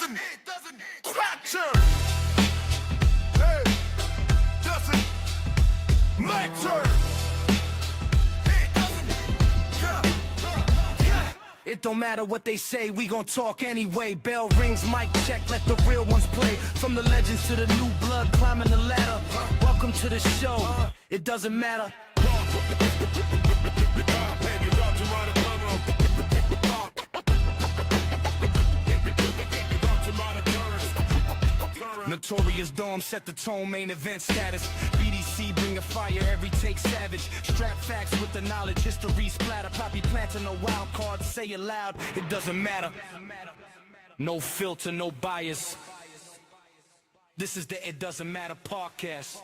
doesn't fracture. Hey, doesn't matter. It don't matter what they say, we gon' talk anyway. Bell rings, mic check, let the real ones play. From the legends to the new blood climbing the ladder. Welcome to the show, it doesn't matter. Notorious Dom set the tone, main event status. BDC bring a fire, every take savage. Strap facts with the knowledge, history splatter. Poppy planting a wild card, say it loud, it doesn't matter. No filter, no bias. This is the It Doesn't Matter podcast.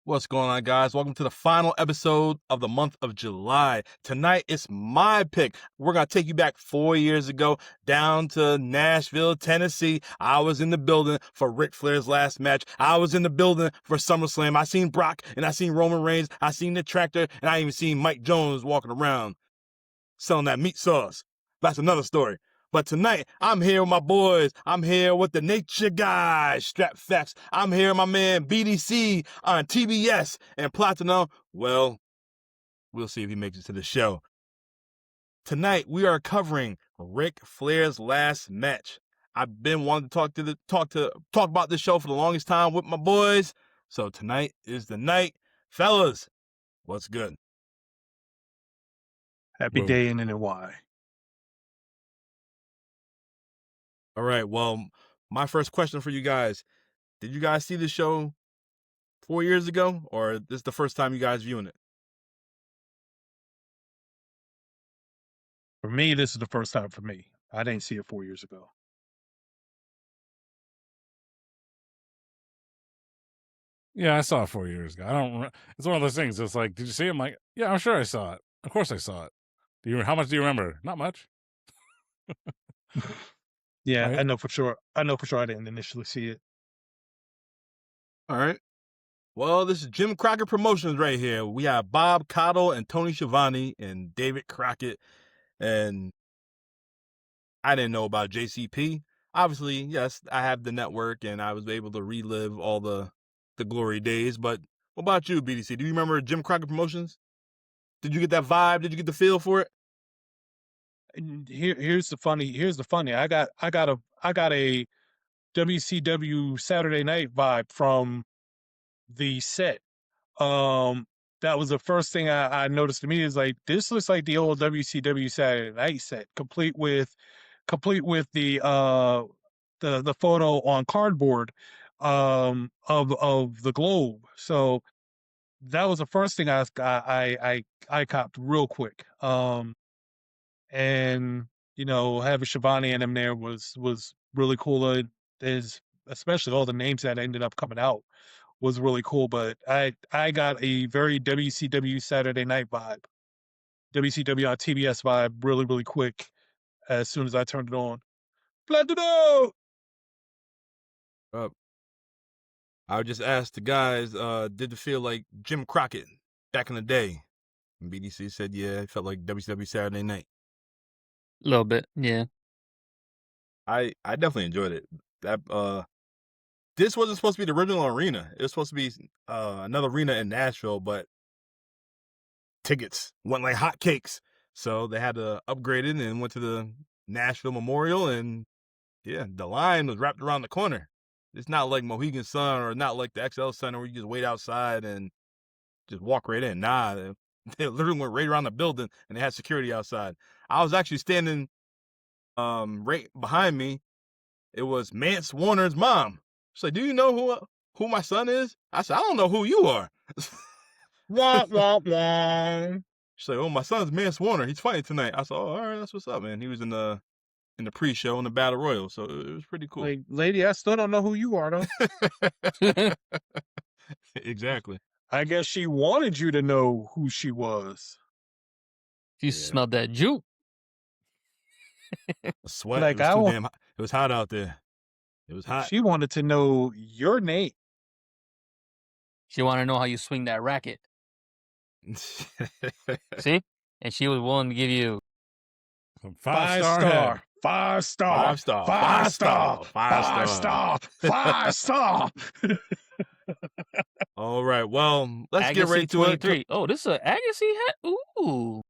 What's going on, guys? Welcome to the final episode of the month of July. Tonight, it's my pick. We're going to take you back 4 years ago down to Nashville, Tennessee. I was in the building for Ric Flair's last match. I was in the building for SummerSlam. I seen Brock and I seen Roman Reigns. I seen the Tractor and I even seen Mike Jones walking around selling that meat sauce. That's another story. But tonight, I'm here with my boys. I'm here with the Nature Guys, Strap Facts. I'm here with my man BDC on TBS and Platano. Well, we'll see if he makes it to the show. Tonight, we are covering Ric Flair's last match. I've been wanting to talk about this show for the longest time with my boys. So tonight is the night. Fellas, what's good? Happy day in NY. All right, well, my first question for you guys. Did you guys see this show 4 years ago, or this is the first time you guys viewing it? For me, this is the first time for me. I didn't see it 4 years ago. Yeah, I saw it 4 years ago. I don't. It's one of those things. It's like, did you see it? I'm like, yeah, I'm sure I saw it. Of course I saw it. How much do you remember? Not much. Yeah, Right? I know for sure. I didn't initially see it. All right. Well, this is Jim Crockett Promotions right here. We have Bob Caudle and Tony Schiavone and David Crockett. And I didn't know about JCP. Obviously, yes, I have the network and I was able to relive all the glory days. But what about you, BDC? Do you remember Jim Crockett Promotions? Did you get that vibe? Did you get the feel for it? And here's the funny. I got a WCW Saturday Night vibe from the set. That was the first thing I noticed to me is like, this looks like the old WCW Saturday Night set, complete with the photo on cardboard of the globe. So that was the first thing I copped real quick. And having Shivani and him there was really cool. There's especially all the names that ended up coming out was really cool. But I got a very WCW Saturday Night vibe, WCW on TBS vibe, really quick as soon as I turned it on. Platano! I would just ask the guys, did it feel like Jim Crockett back in the day? And BDC said, yeah, it felt like WCW Saturday Night. A little bit, yeah. I definitely enjoyed it. This wasn't supposed to be the original arena. It was supposed to be another arena in Nashville, but tickets went like hotcakes. So they had to upgrade it and went to the Nashville Memorial, and yeah, the line was wrapped around the corner. It's not like Mohegan Sun or not like the XL Center where you just wait outside and just walk right in. Nah, they literally went right around the building and they had security outside. I was actually standing right behind me. It was Mance Warner's mom. She's like, do you know who my son is? I said, I don't know who you are. Wah, wah, wah. She's like, oh, my son's Mance Warner. He's fighting tonight. I said, oh, all right, that's what's up, man. He was in the pre-show in the Battle Royal, so it was pretty cool. Like, lady, I still don't know who you are, though. Exactly. I guess she wanted you to know who she was. You smelled that juke. Sweat. Like, it was too damn hot. It was hot out there. It was hot. She wanted to know your name. She want to know how you swing that racket. See? And she was willing to give you Some Five five-star head. star, 5-star, 5-star, 5-star, 5-star. 5-star, 5-star. All right. Well, let's get Agassi right to it. 23. Oh, this is an Agassi hat? Ooh.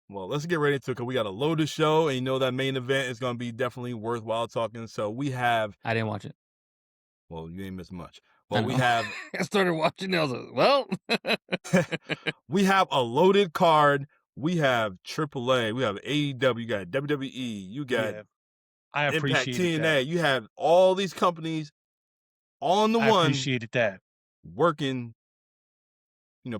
Well, let's get right into it because we got a loaded show, and you know that main event is going to be definitely worthwhile talking. So we have, I didn't watch it. well, you ain't missed much. I But we know. have, I started watching it. I was like, well. we have a loaded card. We have AAA. We have AEW. You got WWE. You got Yeah, I Impact appreciated TNA. that. You have all these companies on the I one appreciated that. working,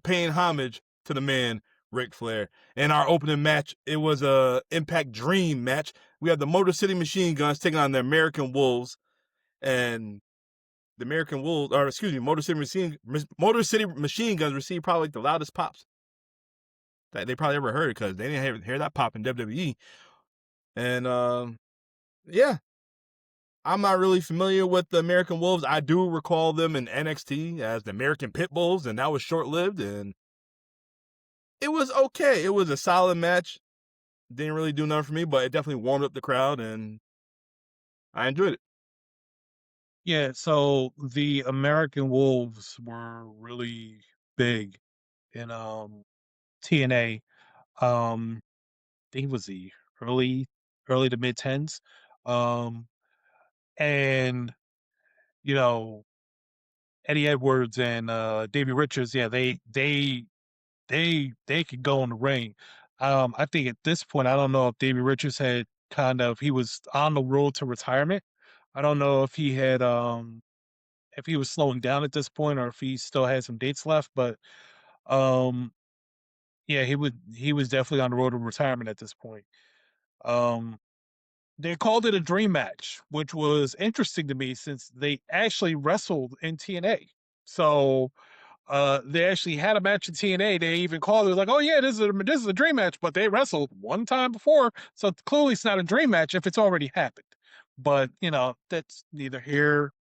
paying homage to the man Ric Flair. In our opening match, it was a Impact Dream match. We have the Motor City Machine Guns taking on the American Wolves, and the American Wolves, or excuse me, Motor City Machine Guns received probably like the loudest pops that they probably ever heard because they didn't hear that pop in WWE. And yeah, I'm not really familiar with the American Wolves. I do recall them in NXT as the American Pit Bulls, and that was short-lived, and it was okay. It was a solid match. Didn't really do nothing for me, but it definitely warmed up the crowd, and I enjoyed it. Yeah, so the American Wolves were really big in TNA. I think it was the early to mid tens. And you know, Eddie Edwards and Davey Richards, yeah, they could go in the ring. I think at this point, I don't know if Davey Richards had he was on the road to retirement. I don't know if he was slowing down at this point or if he still had some dates left, but um yeah, he was definitely on the road to retirement at this point. Um they called it a dream match, which was interesting to me since they actually wrestled in TNA. So they actually had a match in TNA. They even called it like, "Oh yeah, this is a dream match," but they wrestled one time before, so clearly it's not a dream match if it's already happened. But that's neither here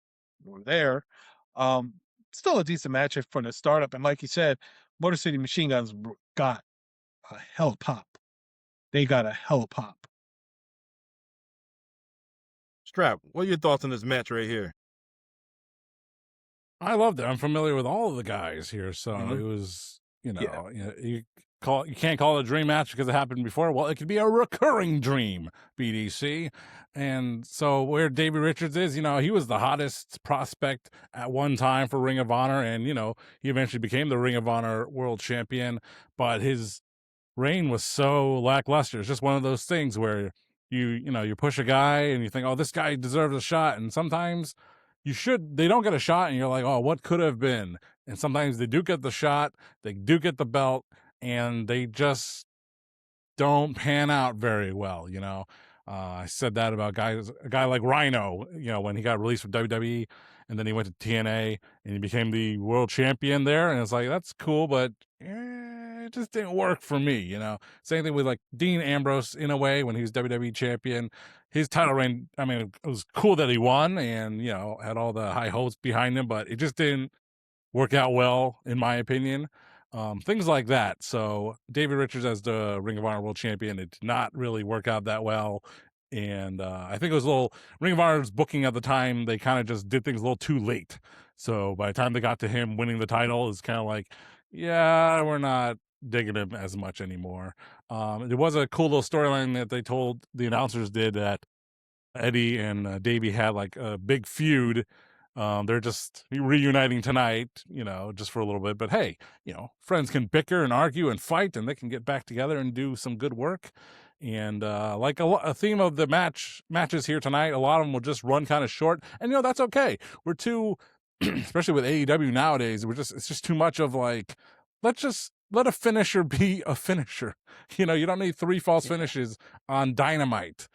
nor there. Um, Still a decent match from the startup, and like you said, Motor City Machine Guns got a hell pop. They got a hell pop. Strap, what are your thoughts on this match right here? I loved it. I'm familiar with all of the guys here, so Mhm. it was, Yeah. you can't call it a dream match because it happened before. Well, it could be a recurring dream, BDC. And so where Davey Richards is, he was the hottest prospect at one time for Ring of Honor, and he eventually became the Ring of Honor World Champion, but his reign was so lackluster. It's just one of those things where you push a guy and you think, oh, this guy deserves a shot, and sometimes they don't get a shot, and you're like, oh, what could have been? And sometimes they do get the shot, they do get the belt, and they just don't pan out very well. I said that about a guy like Rhino, when he got released from WWE, and then he went to TNA and he became the world champion there, and it's like, that's cool, but it just didn't work for me. Same thing with like Dean Ambrose in a way when he was WWE champion. His title reign, I mean, it was cool that he won and had all the high hopes behind him, but it just didn't work out well, in my opinion. Things like that. So David Richards as the Ring of Honor World Champion, it did not really work out that well. And I think it was a little Ring of Honor's booking at the time. They kind of just did things a little too late. So by the time they got to him winning the title, it's kind of like, yeah, we're not digging him as much anymore. There was a cool little storyline that the announcers did, that Eddie and Davey had like a big feud. They're just reuniting tonight, just for a little bit. But hey, friends can bicker and argue and fight, and they can get back together and do some good work. And like a theme of the matches here tonight, a lot of them will just run kind of short, and that's okay. We're too, especially with AEW nowadays, it's just too much of like, let a finisher be a finisher. You don't need 3 false finishes on Dynamite.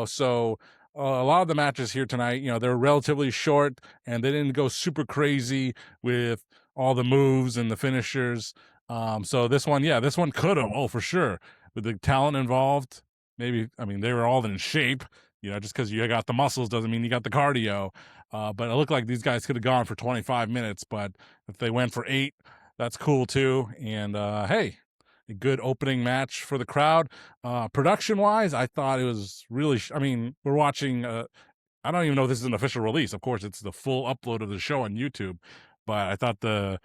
So. A lot of the matches here tonight, they're relatively short and they didn't go super crazy with all the moves and the finishers. So this one could have, for sure, with the talent involved. Maybe, they were all in shape. Just because you got the muscles doesn't mean you got the cardio. But it looked like these guys could have gone for 25 minutes. But if they went for 8, that's cool too. And hey, a good opening match for the crowd. Production wise, I thought it was really. I mean, we're watching. I don't even know if this is an official release. Of course, it's the full upload of the show on YouTube, but I thought the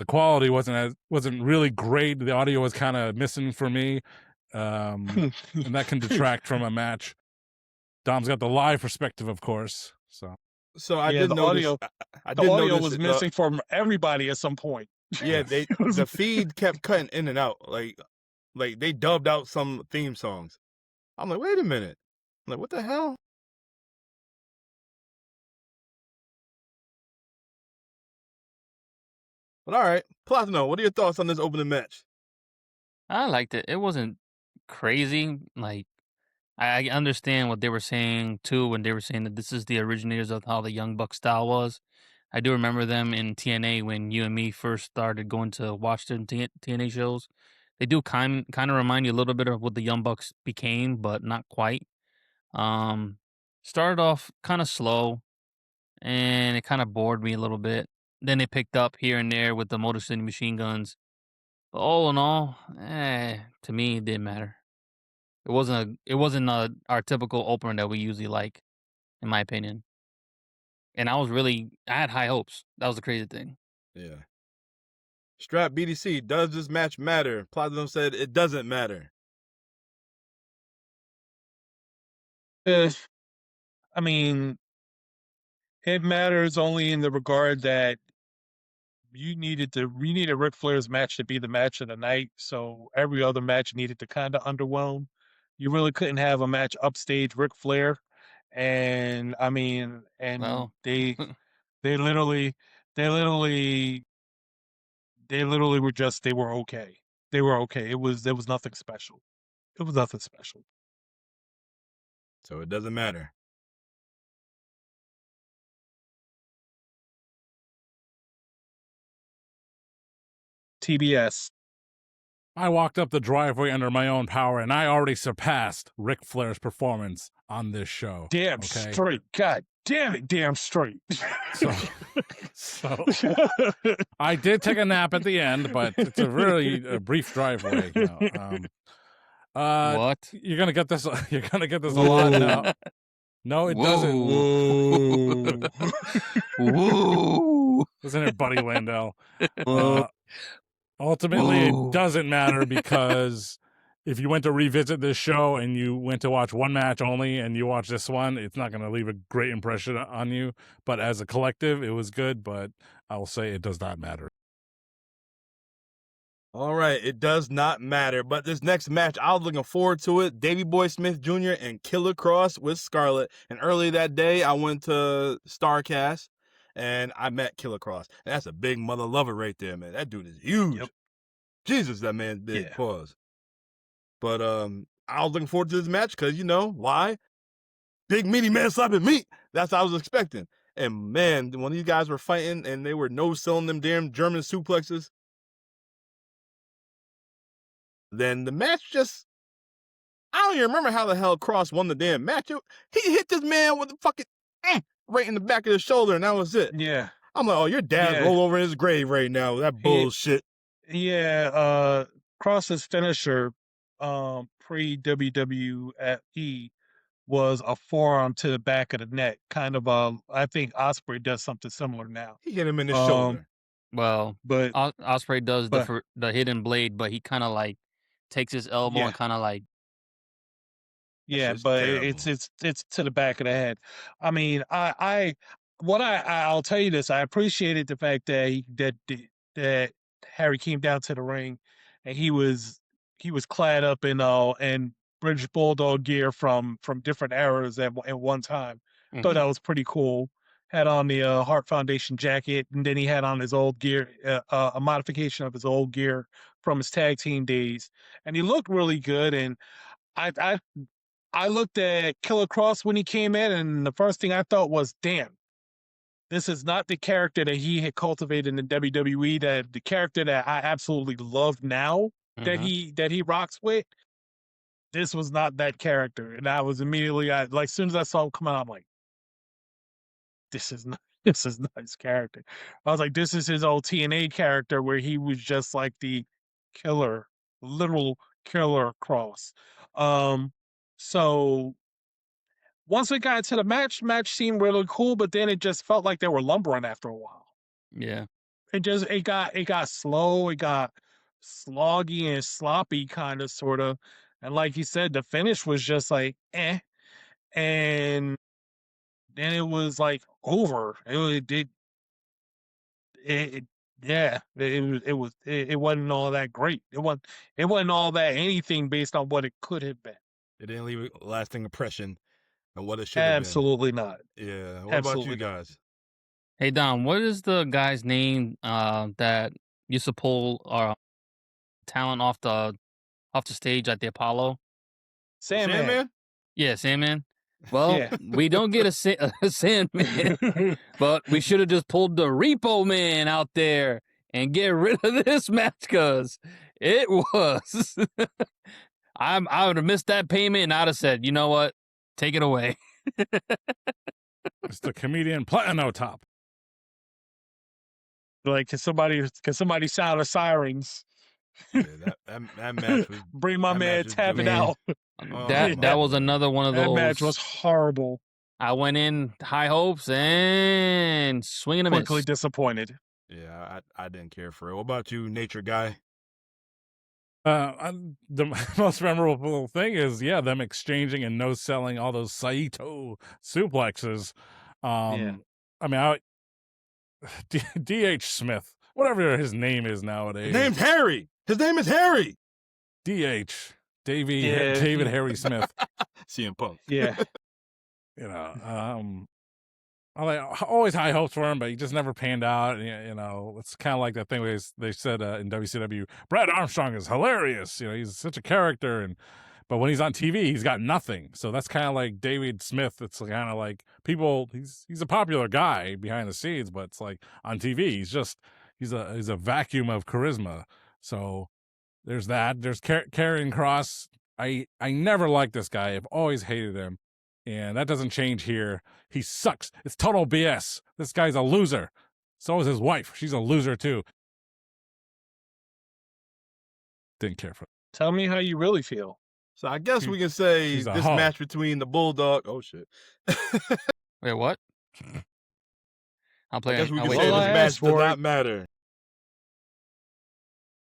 quality wasn't really great. The audio was kind of missing for me, and that can detract from a match. Dom's got the live perspective, of course. So I Yeah, did the notice. audio- I The did audio notice was it, missing from everybody at some point. Yeah, the feed kept cutting in and out. Like they dubbed out some theme songs. I'm like, wait a minute. I'm like, what the hell? But all right, Platano, what are your thoughts on this opening match? I liked it. It wasn't crazy. Like, I understand what they were saying too when they were saying that this is the originators of how the Young Buck style was. I do remember them in TNA when you and me first started going to watch them TNA shows. They do kind of remind you a little bit of what the Young Bucks became, but not quite. Um, Started off kind of slow, and it kind of bored me a little bit. Then they picked up here and there with the Motor City Machine Guns. But all in all, to me, it didn't matter. It wasn't our typical opener that we usually like, in my opinion. And I had high hopes. That was the crazy thing. Yeah. Strap BDC, does this match matter? Platano said it doesn't matter. I mean, it matters only in the regard that you needed Ric Flair's match to be the match of the night, so every other match needed to kind of underwhelm. You really couldn't have a match upstage Ric Flair, and I mean, and Well, they literally they literally were just they were okay. They were okay. There was nothing special. It was nothing special. So it doesn't matter. TBS. I walked up the driveway under my own power, and I already surpassed Ric Flair's performance on this show. Damn okay? straight. God damn it, damn straight. So I did take a nap at the end, but it's a really brief driveway. what? You're gonna get this. You're gonna get this a lot now. No, it doesn't. Whoa. Whoa. Listen here, Buddy Landell. Ultimately, Whoa. it doesn't matter because if you went to revisit this show and you went to watch one match only and you watch this one, it's not going to leave a great impression on you. But as a collective, it was good, but I will say it does not matter. All right, it does not matter. But this next match, I was looking forward to it. Davey Boy Smith Jr. and Killer Cross with Scarlett. And early that day, I went to StarCast and I met Killer Cross. And that's a big mother lover right there, man. That dude is huge. Yep. Jesus, that man's big. Yeah. Pause. But I was looking forward to this match because, you know, why? Big meaty man slapping meat. That's what I was expecting. And man, when these guys were fighting and they were no-selling them damn German suplexes, then the match just, I don't even remember how the hell Cross won the damn match. He hit this man with the fucking right in the back of the shoulder, and that was it. Yeah. I'm like, oh, your dad roll over in his grave right now. That bullshit. Yeah. Cross's finisher, pre WWE was a forearm to the back of the neck. Kind of I think Ospreay does something similar now. He hit him in the shoulder. Well, But Ospreay does but- the hidden blade, but he kind of like takes his elbow and kind of like. yeah, shit's but terrible. it's to the back of the head. I mean, I'll tell you this. I appreciated the fact that Harry came down to the ring, and he was clad up in British Bulldog gear from different eras at one time. Thought that was pretty cool. Had on the Hart Foundation jacket, and then he had on his old gear, a modification of his old gear from his tag team days, and he looked really good. And I looked at Killer Cross when he came in, and the first thing I thought was, damn, this is not the character that he had cultivated in WWE, that the character that I absolutely love now that he rocks with. This was not that character. And I was immediately, as soon as I saw him come out, I'm like, this is not, this is not his character. I was like, this is his old TNA character where he was just like the killer, literal killer Cross. So once we got into the match seemed really cool, but then it just felt like they were lumbering after a while. Yeah. It got slow, it got sloggy and sloppy, kind of, sort of. And like you said, the finish was just like and then it was like over. It yeah, it wasn't all that great. It wasn't all that anything based on what it could have been. It didn't leave a lasting impression on what it should have been. Absolutely not. Yeah. What Absolutely about you not. guys? Hey Dom, what is the guy's name that used to pull talent off the stage at the Apollo? Sandman. Yeah, Sandman. Well, Yeah. we don't get a Sandman, but we should have just pulled the Repo Man out there and get rid of this match because it was. I would have missed that payment and I'd have said, you know what, take it away. It's the comedian Platano top. Like, can somebody sound the sirens? Yeah, that match was. Bring my that man match was tapping Man, out. Oh, that was another one of That those. match was horrible. I went in high hopes and swinging a Quickly miss. disappointed. Yeah, I didn't care for it. What about you, Nature Guy? The most memorable thing is, them exchanging and no selling all those Saito suplexes. Yeah. I mean, D.H. Smith, whatever his name is nowadays. His name's Harry. His name is Harry. D.H. David Yeah. Harry Smith. CM Punk. Yeah. You know, I always high hopes for him, but he just never panned out. You know, it's kind of like that thing where they said in WCW, Brad Armstrong is hilarious. You know, he's such a character, but when he's on TV, he's got nothing. So that's kind of like David Smith. It's kind of like people. He's a popular guy behind the scenes, but it's like on TV, he's a vacuum of charisma. So there's that. There's Karrion Kross. I never liked this guy. I've always hated him. And that doesn't change here. He sucks. It's total BS. This guy's a loser. So is his wife. She's a loser too. Didn't care for it. Tell me how you really feel. So I guess we can say He's a this hog. match between the Bulldog. Oh shit. Wait, what? I'll play. I guess we I'll can wait. say Well, this I match asked does for not it. matter.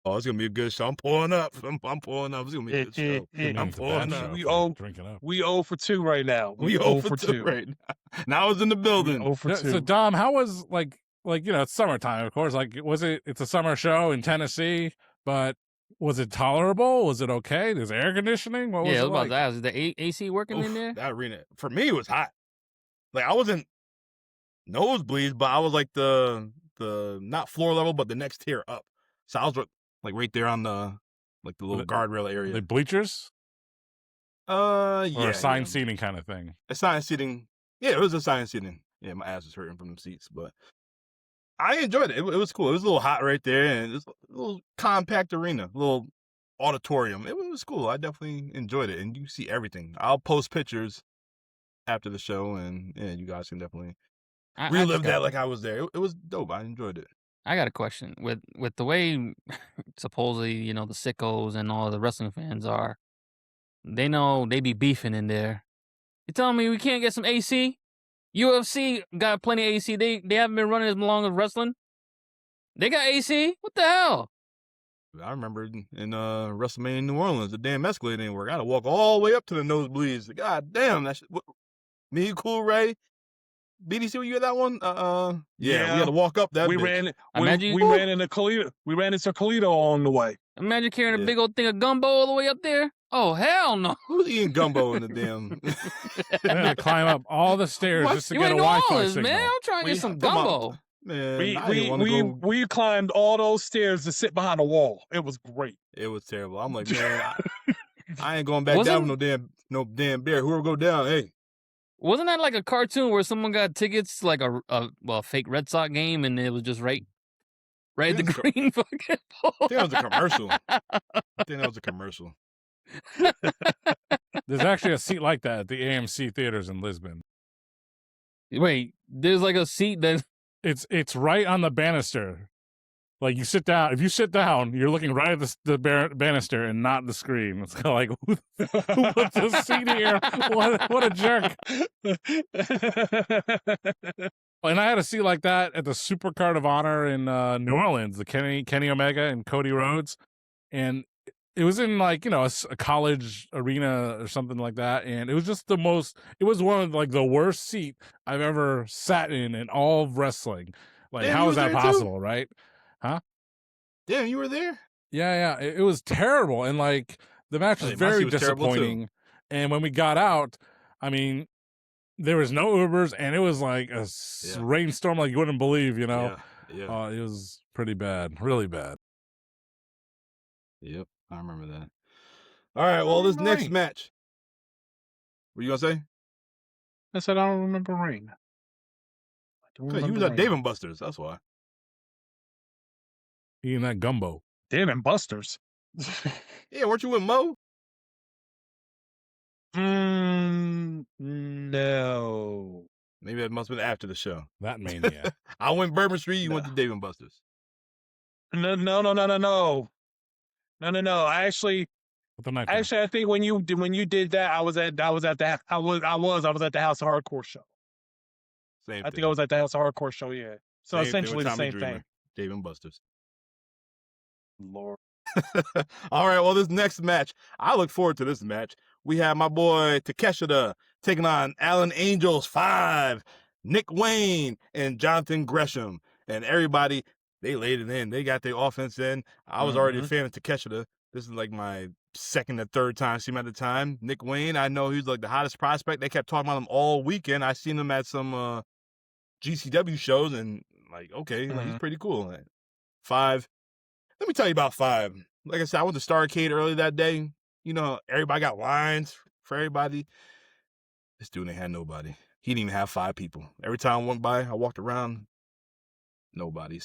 Oh, it's gonna be a good show. I'm pulling up. I'm pulling up. It's gonna be a good show. Didn't mean I'm it's a pulling bad up. show We for owe- drinking up. We 0 for 2 right now. We 0 for 2 right now. Now it's in the We building. 0 for 2. So Dom, how was like it's summertime, of course. Like, it's a summer show in Tennessee, but was it tolerable? Was it okay? There's air conditioning. What was Yeah, I it was about like? to ask, is the AC working Oof, in there? that arena for me was hot. Like I wasn't nosebleeds, but I was like the not floor level, but the next tier up. So I was like right there on the little guardrail area. The bleachers Yeah, or assigned yeah. seating kind of thing. Assigned seating. Yeah, it was assigned seating. Yeah, my ass was hurting from the seats, but I enjoyed it. It was cool. It was a little hot right there, and it was a little compact arena, a little auditorium. It was cool. I definitely enjoyed it, and you see everything. I'll post pictures after the show, and yeah, you guys can definitely relive that like I was there. It was dope. I enjoyed it. I got a question. With the way supposedly, the sickos and all the wrestling fans are, they know they be beefing in there. You telling me we can't get some AC? UFC got plenty of AC. They haven't been running as long as wrestling. They got AC? What the hell? I remember in WrestleMania in New Orleans, the damn escalator didn't work. I had to walk all the way up to the nosebleeds. God damn, that shit. Me, Cool Ray, BDC, were you at that one? Yeah, we had to walk up that. We bitch. ran. Imagine- We ran into Colito. We ran into Colito on the way. Imagine carrying Yeah. a big old thing of gumbo all the way up there. Oh, hell no. Who's eating gumbo in the damn? I had to climb up all the stairs What? just to You get a ain't New Wi-Fi Orleans, signal. man. I'm trying to We- get some come on. gumbo. Man, We I didn't wanna go. we climbed all those stairs to sit behind a wall. It was great. It was terrible. I'm like, man, I ain't going back Wasn't- down with no damn bear. Whoever go down, hey. Wasn't that like a cartoon where someone got tickets like a fake Red Sox game and it was just right at the Yeah, it's a- green fucking pole? I think that was a commercial. I think that was a commercial. There's actually a seat like that at the AMC theaters in Lisbon. Wait, there's like a seat that It's right on the banister. Like you sit down. If you sit down, you're looking right at the banister and not the screen. It's kind of like who put this seat here? What a jerk! And I had a seat like that at the Supercard of Honor in New Orleans, the Kenny Omega and Cody Rhodes, and it was in like a college arena or something like that, and it was just the most. It was one of like the worst seat I've ever sat in all of wrestling. Like, Damn, how you is was that there too? possible, right? Huh? Damn, you were there? Yeah. It was terrible, and like the match was Hey, my very seat was terrible, too. disappointing. And when we got out, I mean, there was no Ubers, and it was like a rainstorm like you wouldn't believe. Yeah. It was pretty bad, really bad. Yep, I remember that. All right, well, this next match. What you gonna say? I said I don't remember Rain. Because you was at Dave & Buster's, that's why. Eating that gumbo. Dave & Buster's. Yeah, weren't you with Mo? No. Maybe that must have been after the show. That mania. I went Bourbon Street, you went to Dave & Buster's. No. Actually, I think when you did that, I was at the House of Hardcore show. Same I thing. think I was at the House of Hardcore show. Yeah. So Same essentially thing the with Tommy same Dreamer, thing. Dave & Buster's. Lord. All right, well, this next match, I look forward to this match. We have my boy Takeshita taking on Alan Angels 5, Nick Wayne, and Jonathan Gresham. And everybody, they laid it in. They got their offense in. I was already a fan of Takeshita. This is like my second or third time seeing him at the time. Nick Wayne, I know he's like the hottest prospect. They kept talking about him all weekend. I seen him at some GCW shows, and like, okay, like, he's pretty cool. 5. Let me tell you about 5. Like I said, I went to Starrcade early that day. Everybody got lines for everybody. This dude ain't had nobody. He didn't even have 5 people. Every time I went by, I walked around, nobody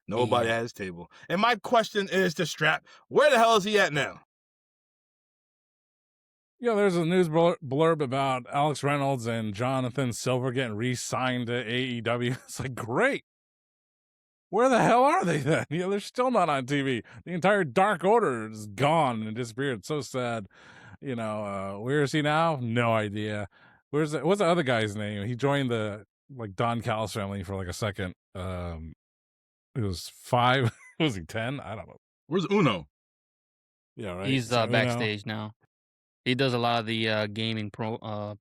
at his table. And my question is to Strap, where the hell is he at now? There's a news blurb about Alex Reynolds and Jonathan Silver getting re-signed to AEW. It's like, great. Where the hell are they then? They're still not on TV. The entire Dark Order is gone and disappeared. It's so sad. Where is he now? No idea. What's the other guy's name? He joined the Don Callis family for like a second. It was 5. Was he 10? I don't know. Where's Uno? Yeah, right. He's backstage now. He does a lot of the gaming promo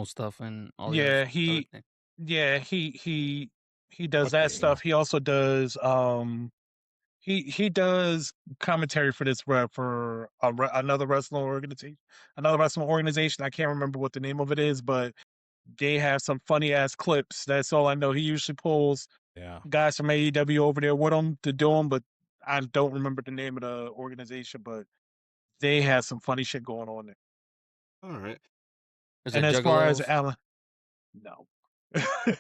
stuff and all. Yeah, he does that stuff. He also does he does commentary for this for another wrestling organization. I can't remember what the name of it is, but they have some funny ass clips. That's all I know. He usually pulls guys from AEW over there with him to do them, but I don't remember the name of the organization. But they have some funny shit going on there. All right. And as far as Alan, no.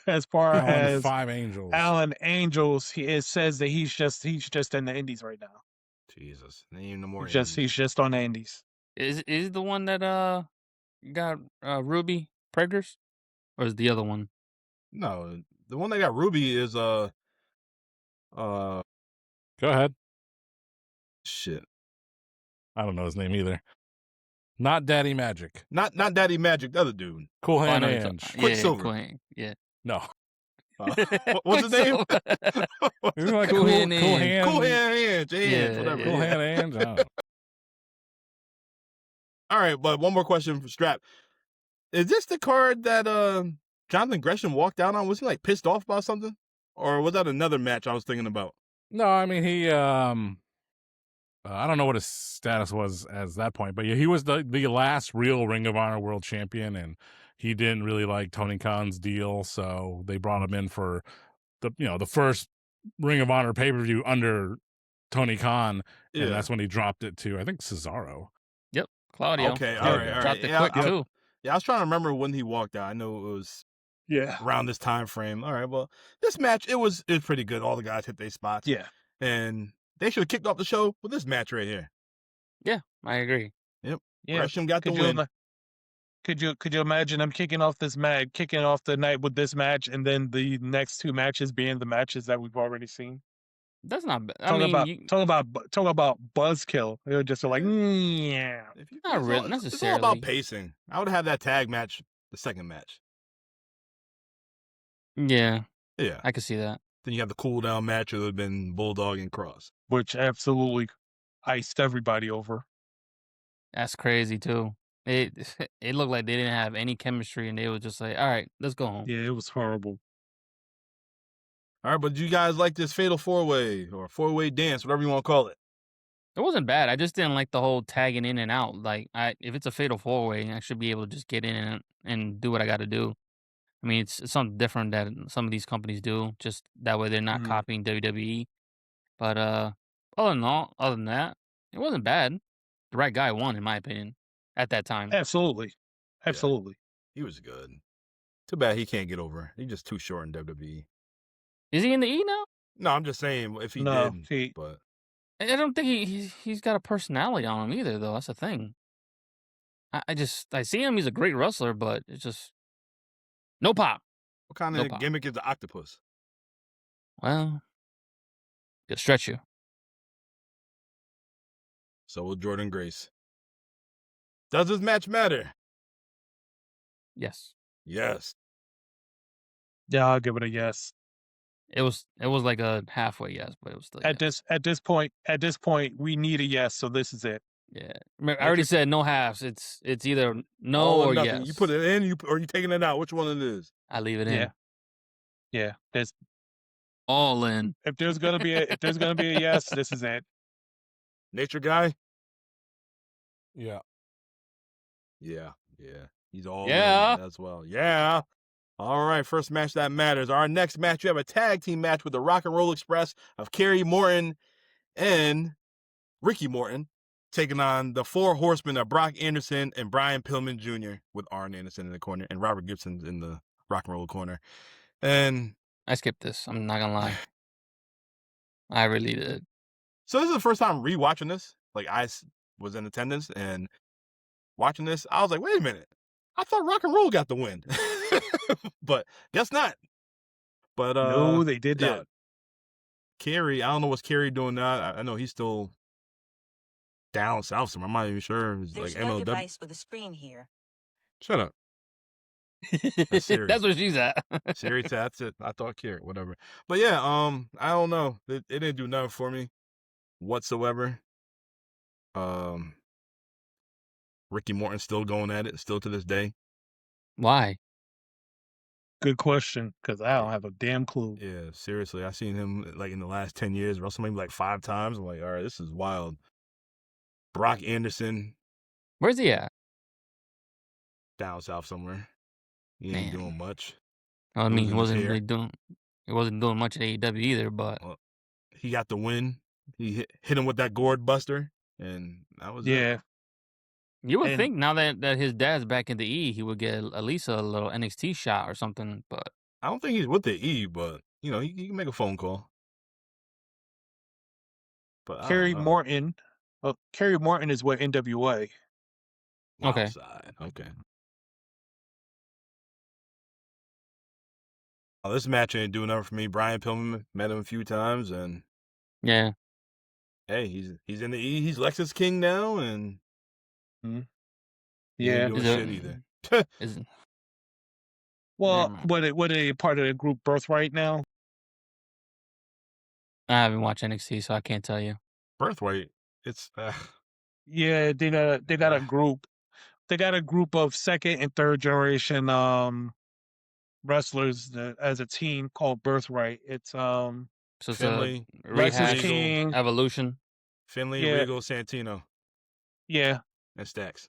As far as 5 Angels, Alan Angels, it says that he's just in the Indies right now. Jesus, ain't no more. He's just on the Indies. Is the one that got Ruby Preggers, or is the other one? No, the one that got Ruby is Go ahead. Shit. I don't know his name either. Not Daddy Magic. Not Daddy Magic, the other dude. Cool Hand Ange. Quicksilver. Cool Hand, yeah. No. What's his name? Isn't it like Cool Hand Cool Hand? Cool Hand Ange. Whatever. Cool Hand Ange. I don't know. All right, but one more question for Strap. Is this the card that Jonathan Gresham walked out on? Was he like pissed off about something? Or was that another match I was thinking about? No, I mean, he I don't know what his status was at that point, but yeah, he was the last real Ring of Honor World Champion, and he didn't really like Tony Khan's deal, so they brought him in for the first Ring of Honor pay-per-view under Tony Khan, and that's when he dropped it to, I think, Cesaro. Yep, Claudio. Okay, all right. Dropped it quick too. Yeah, I was trying to remember when he walked out. I know it was around this time frame. All right, well, this match, it was pretty good. All the guys hit their spots. Yeah. And they should have kicked off the show with this match right here. Yeah, I agree. Yep. Yeah. Gresham got the win. Could you imagine them kicking off the night with this match, and then the next two matches being the matches that we've already seen? That's not bad. I Talk mean, about buzzkill. They were just like, yeah. If you, not really it's all about necessarily. pacing. I would have that tag match, the second match. Yeah, Yeah. I could see that. Then you have the cool down match. It would have been Bulldog and Cross. Which absolutely iced everybody over. That's crazy too. It it looked like they didn't have any chemistry, and they were just like, "All right, let's go home." Yeah, it was horrible. All right, but do you guys like this fatal four-way or four-way dance, whatever you want to call it? It wasn't bad. I just didn't like the whole tagging in and out. Like, if it's a fatal four-way, I should be able to just get in and do what I got to do. I mean, it's something different that some of these companies do. Just that way, they're not Mhm. copying WWE. But other than that, it wasn't bad. The right guy won, in my opinion, at that time. Absolutely. Yeah. Absolutely. He was good. Too bad he can't get over. He's just too short in WWE. Is he in the E now? No, I'm just saying if he No, did, but I don't think he's got a personality on him either, though. That's the thing. I see him. He's a great wrestler, but it's just no pop. what kind No of pop. gimmick is the octopus? Well, it'll stretch you. So will Jordynne Grace. Does this match matter? Yes, Yes. Yeah, I'll give it a yes. it was like a halfway yes, but it was still yes. At this point, we need a yes, so this is it. Yeah, I already said no halves. It's either no All or nothing. yes. You put it in, or you taking it out. Which one it is? I leave it in. Yeah. Yeah. There's All in. if there's gonna be a yes, this is it. Nature guy. Yeah. Yeah. He's all Yeah. in as well. Yeah. All right. First match that matters. Our next match, you have a tag team match with the Rock and Roll Express of Kerry Morton and Ricky Morton taking on the Four Horsemen of Brock Anderson and Brian Pillman Jr. with Arn Anderson in the corner and Robert Gibson's in the Rock and Roll corner. And I skipped this. I'm not gonna lie. I really did. so this is the first time rewatching this. Like I was in attendance and watching this, I was like, wait a minute. I thought Rock and Roll got the win. But guess not. But No, they did yeah. not. Kerry, I don't know what's Kerry doing now. I know he's still down south somewhere. I'm not even sure. It's There's like no MLW. device with a screen here. Shut up. That's serious. That's where she's at. Siri, that's it. I thought Kerry, whatever. But yeah, I don't know. It didn't do nothing for me whatsoever. Ricky Morton still going at it, still to this day. Why? Good question, because I don't have a damn clue. Yeah, seriously. I seen him like in the last 10 years, WrestleMania like 5 times. I'm like, all right, this is wild. Brock Anderson Where's he at? down south somewhere. He ain't Man. doing much. I mean, Losing his hair. he wasn't doing much at AEW either, but Well, he got the win. He hit him with that gourd buster, and that was it. Yeah. you would And- think now that his dad's back in the E, he would get at least a little NXT shot or something, but I don't think he's with the E, but you know, he can make a phone call. But Kerry Morton. Well, Kerry Morton is with NWA. Okay. Outside. Okay. Oh, this match ain't doing nothing for me. Brian Pillman met him a few times, and yeah. hey, he's in the E. He's Lexus King now, and he Yeah. ain't doing Is it- shit either. Is Well, Never what a part of the group Birthright now? I haven't watched NXT, so I can't tell you. Birthright. It's Yeah, they got a group. They got a group of second and third generation wrestlers as a team called Birthright. It's So it's Finley, a Lexus rehash King. evolution. Finley, Yeah. Regal, Santino, Yeah, and Stax.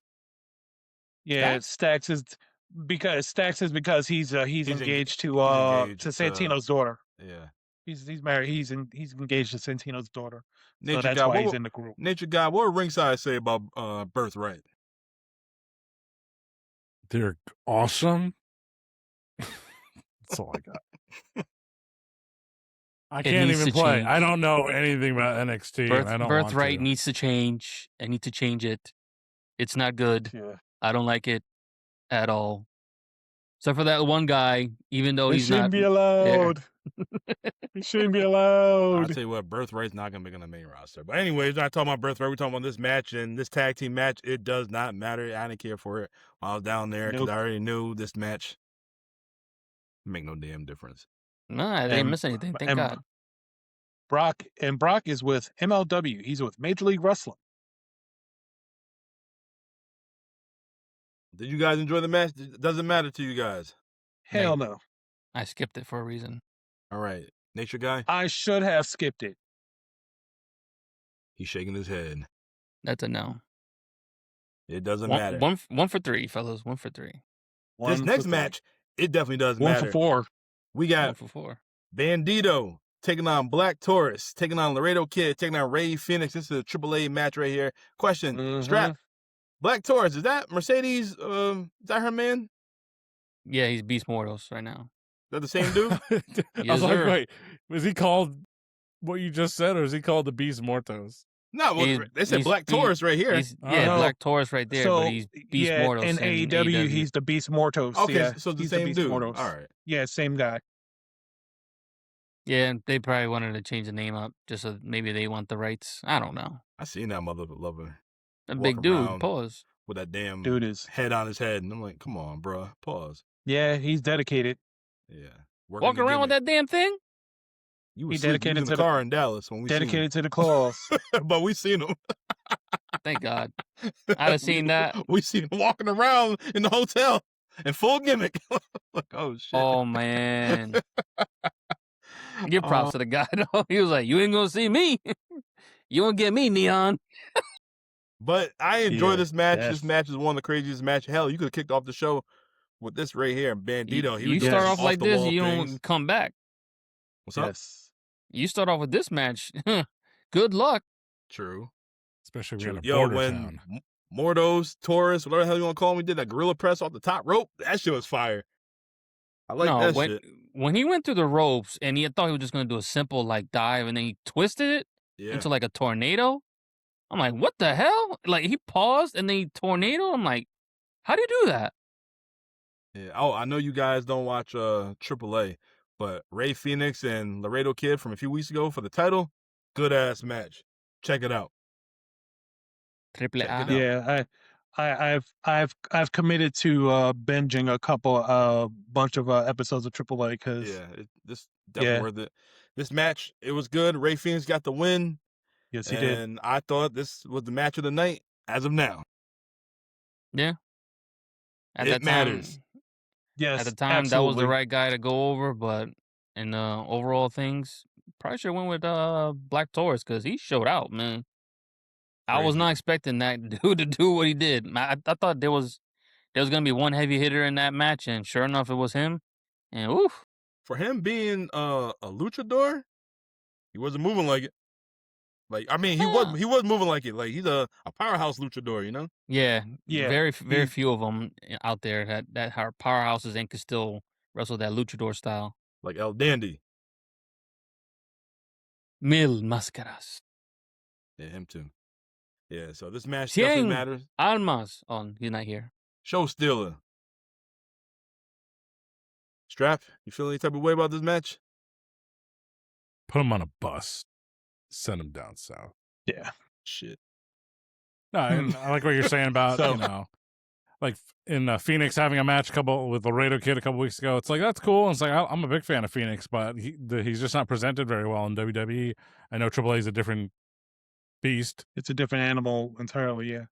yeah. Stax is because he's engaged to engaged to to- Santino's daughter. Yeah. He's married. He's engaged to Santino's daughter. So Nature that's guy. why he's in the group. Nature guy. What would Ringside say about Birthright? They're awesome. That's all I got. I can't needs even to play. change. I don't know anything about NXT. and I don't want Birthright to. needs to change. I need to change it. It's not good. Yeah. I don't like it. at all. Except for that one guy, even though He he's shouldn't not be there. allowed. He shouldn't be I'll allowed. tell you what, Birthright's not going to be on the main roster. But anyways, we're not talking about Birthright. We're talking about this match and this tag team match. It does not matter. I didn't care for it while I was down there because Nope. I already knew this match make no damn difference. No, I didn't And- miss anything. Thank and God. Brock is with MLW. He's with Major League Wrestling. Did you guys enjoy the match? It doesn't matter to you guys. Hell no. I skipped it for a reason. All right. Nature guy, I should have skipped it. he's shaking his head. That's a no. It doesn't One, matter. one for three, fellas. 1 for 3. This next match, it definitely does One matter. for 4. We 1 got for 4. Bandito taking on Black Taurus, taking on Laredo Kid, taking on Rey Fenix. This is a AAA match right here. Question, Mhm. Strap, Black Taurus, is that Mercedes, is that her man? Yeah, he's Beast Mortals right now. Is that the same dude? I Yes, was like, sir. wait, was he called what you just said, or is he called the Beast Mortos? No, well, He's- they said he's- Black Taurus right here. He's, Oh. yeah, No. Black Taurus right there, So, but he's Beast yeah, Mortals in AEW, he's the Beast Mortos. Okay, yeah, so it's the he's same Beast dude. Mortos. All right. Yeah, same guy. Yeah, they probably wanted to change the name up just so maybe they want the rights. I don't know. I seen that mother lover A Walk big dude. around. Pause. with that damn Dude is. head on his head. And I'm like, come on, bro. Pause. Yeah, he's dedicated. Yeah. Walk around with that damn thing? You were He asleep. dedicated in the to the- car in Dallas when we Dedicated to the claws. seen him. But we seen him. Thank God. I'd have seen that. We seen him walking around in the hotel in full gimmick. Like, oh shit. Oh, man. Give props to the guy, though. He was like, you ain't going to see me. You won't get me, Neon. But I enjoy Yeah, this match. yes. This match is one of the craziest matches. Hell, you could have kicked off the show with this right here. Bandito. He You was doing start some off like the this, wall you things. don't come back. What's up? Yes. You start off with this match. Good luck. True. Especially if True. you're in a Yo, border when town. Mordos, Taurus, whatever the hell you want to call him, we did that gorilla press off the top rope. That shit was fire. I like no, that when shit. when he went through the ropes and he thought he was just gonna do a simple like dive and then he twisted it Yeah. into like a tornado. I'm like, what the hell? Like he paused and then he tornado. I'm like, how do you do that? Yeah. Oh, I know you guys don't watch AAA, but Rey Fenix and Laredo Kid from a few weeks ago for the title, good ass match. Check it out. Triple Check A. it out. Yeah, I've committed to binging a couple bunch of episodes of AAA because Yeah, this definitely Yeah. worth it. This match, it was good. Rey Fenix got the win, yes, he did. and I thought this was the match of the night as of now. At It that time, matters. Yes, at the time, that was the absolutely. right guy to go over. But in overall things, probably should have went with Black Taurus because he showed out, man. I was Crazy. not expecting that dude to do what he did. I thought there was gonna be one heavy hitter in that match, and sure enough, it was him. And oof, For him being a luchador, he wasn't moving like it. Like, I mean, he was moving like it. Like, he's a powerhouse luchador, you know? yeah, Yeah, very he- few of them out there that are powerhouses and can still wrestle that luchador style. Like El Dandy. Mil Máscaras, Yeah, him too. Yeah, so this match definitely Cien matters. Almas. Oh, he's not here. Show stealer. Strap, you feel any type of way about this match? Put him on a bus. Send him down south. Yeah, Shit. No, and I like what you're saying about, So- you know, like in Phoenix having a match with Laredo Kid a couple weeks ago. It's like, that's cool. And it's like, I'm a big fan of Phoenix, but he's just not presented very well in WWE. I know AAA is a different beast, it's a different animal entirely. Yeah,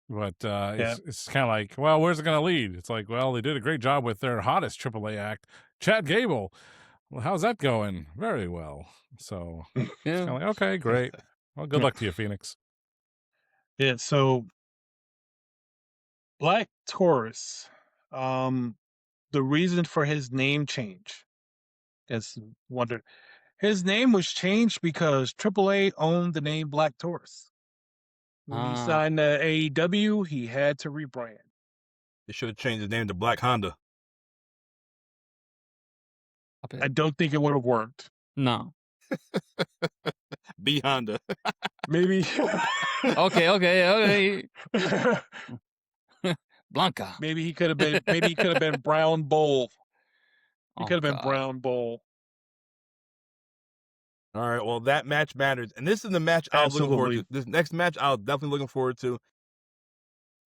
but it's kind of like, well, where's it going to lead? It's like, well, they did a great job with their hottest AAA act, Chad Gable. Well, how's that going? Very well. So it's Yeah, kind of like, okay, great. Well, good luck to you, Phoenix. yeah. So Black Taurus, the reason for his name change is wondered. His name was changed because AAA owned the name Black Taurus. When he Ah. signed to AEW, he had to rebrand. They should have changed his name to Black Honda. I don't think it would have worked. no. B Honda. Maybe. Okay. Blanca. Maybe he could have been. Maybe he could have been Brown Bull. He Oh could have been God. Brown Bull. All right, well, that match matters. And this is the match I was looking forward to. Absolutely. This next match I was definitely looking forward to.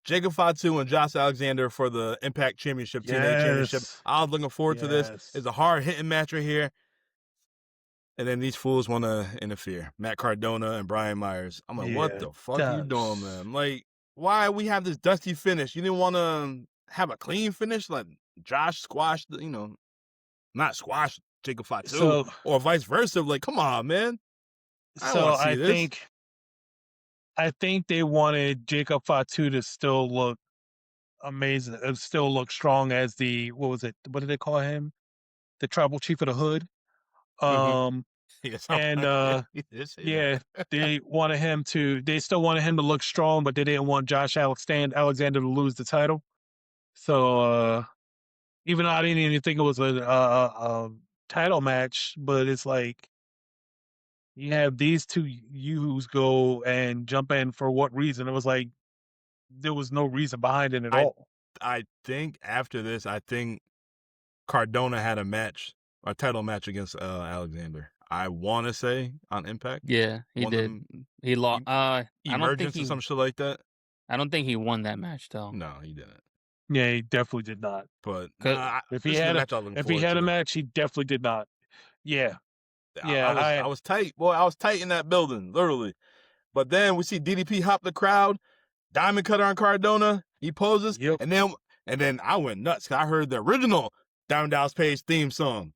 Jacob Fatu and Josh Alexander for the Impact Championship, TNA Championship. Yes. I was looking forward to this. Yes. It's a hard-hitting match right here. And then these fools want to interfere. Matt Cardona and Brian Myers. I'm like, what the fuck are you doing, man? Like, why we have this dusty finish? You didn't want to have a clean finish? Like, Josh squashed, not squash Jacob Fatu or vice versa. Like, come on, man. I think they wanted Jacob Fatu to still look amazing, still look strong as the, what was it? What did they call him? The tribal chief of the hood. Yes, And yeah, they still wanted him to look strong, but they didn't want Josh Alexander to lose the title. So even though I didn't even think it was a title match, but it's like you have these two Yahoo's go and jump in for what reason? It was like there was no reason behind it at all. I think after this, Cardona had a title match against Alexander. I want to say on Impact. Yeah, he did. He lost. Emergence or some shit like that. I don't think he won that match though. No, he didn't. Yeah, he definitely did not. But if he had a match, he definitely did not. Yeah. Yeah, I was tight. Boy, I was tight in that building, literally. But then we see DDP hop the crowd, Diamond Cutter on Cardona. He poses, and then I went nuts because I heard the original Diamond Dallas Page theme song.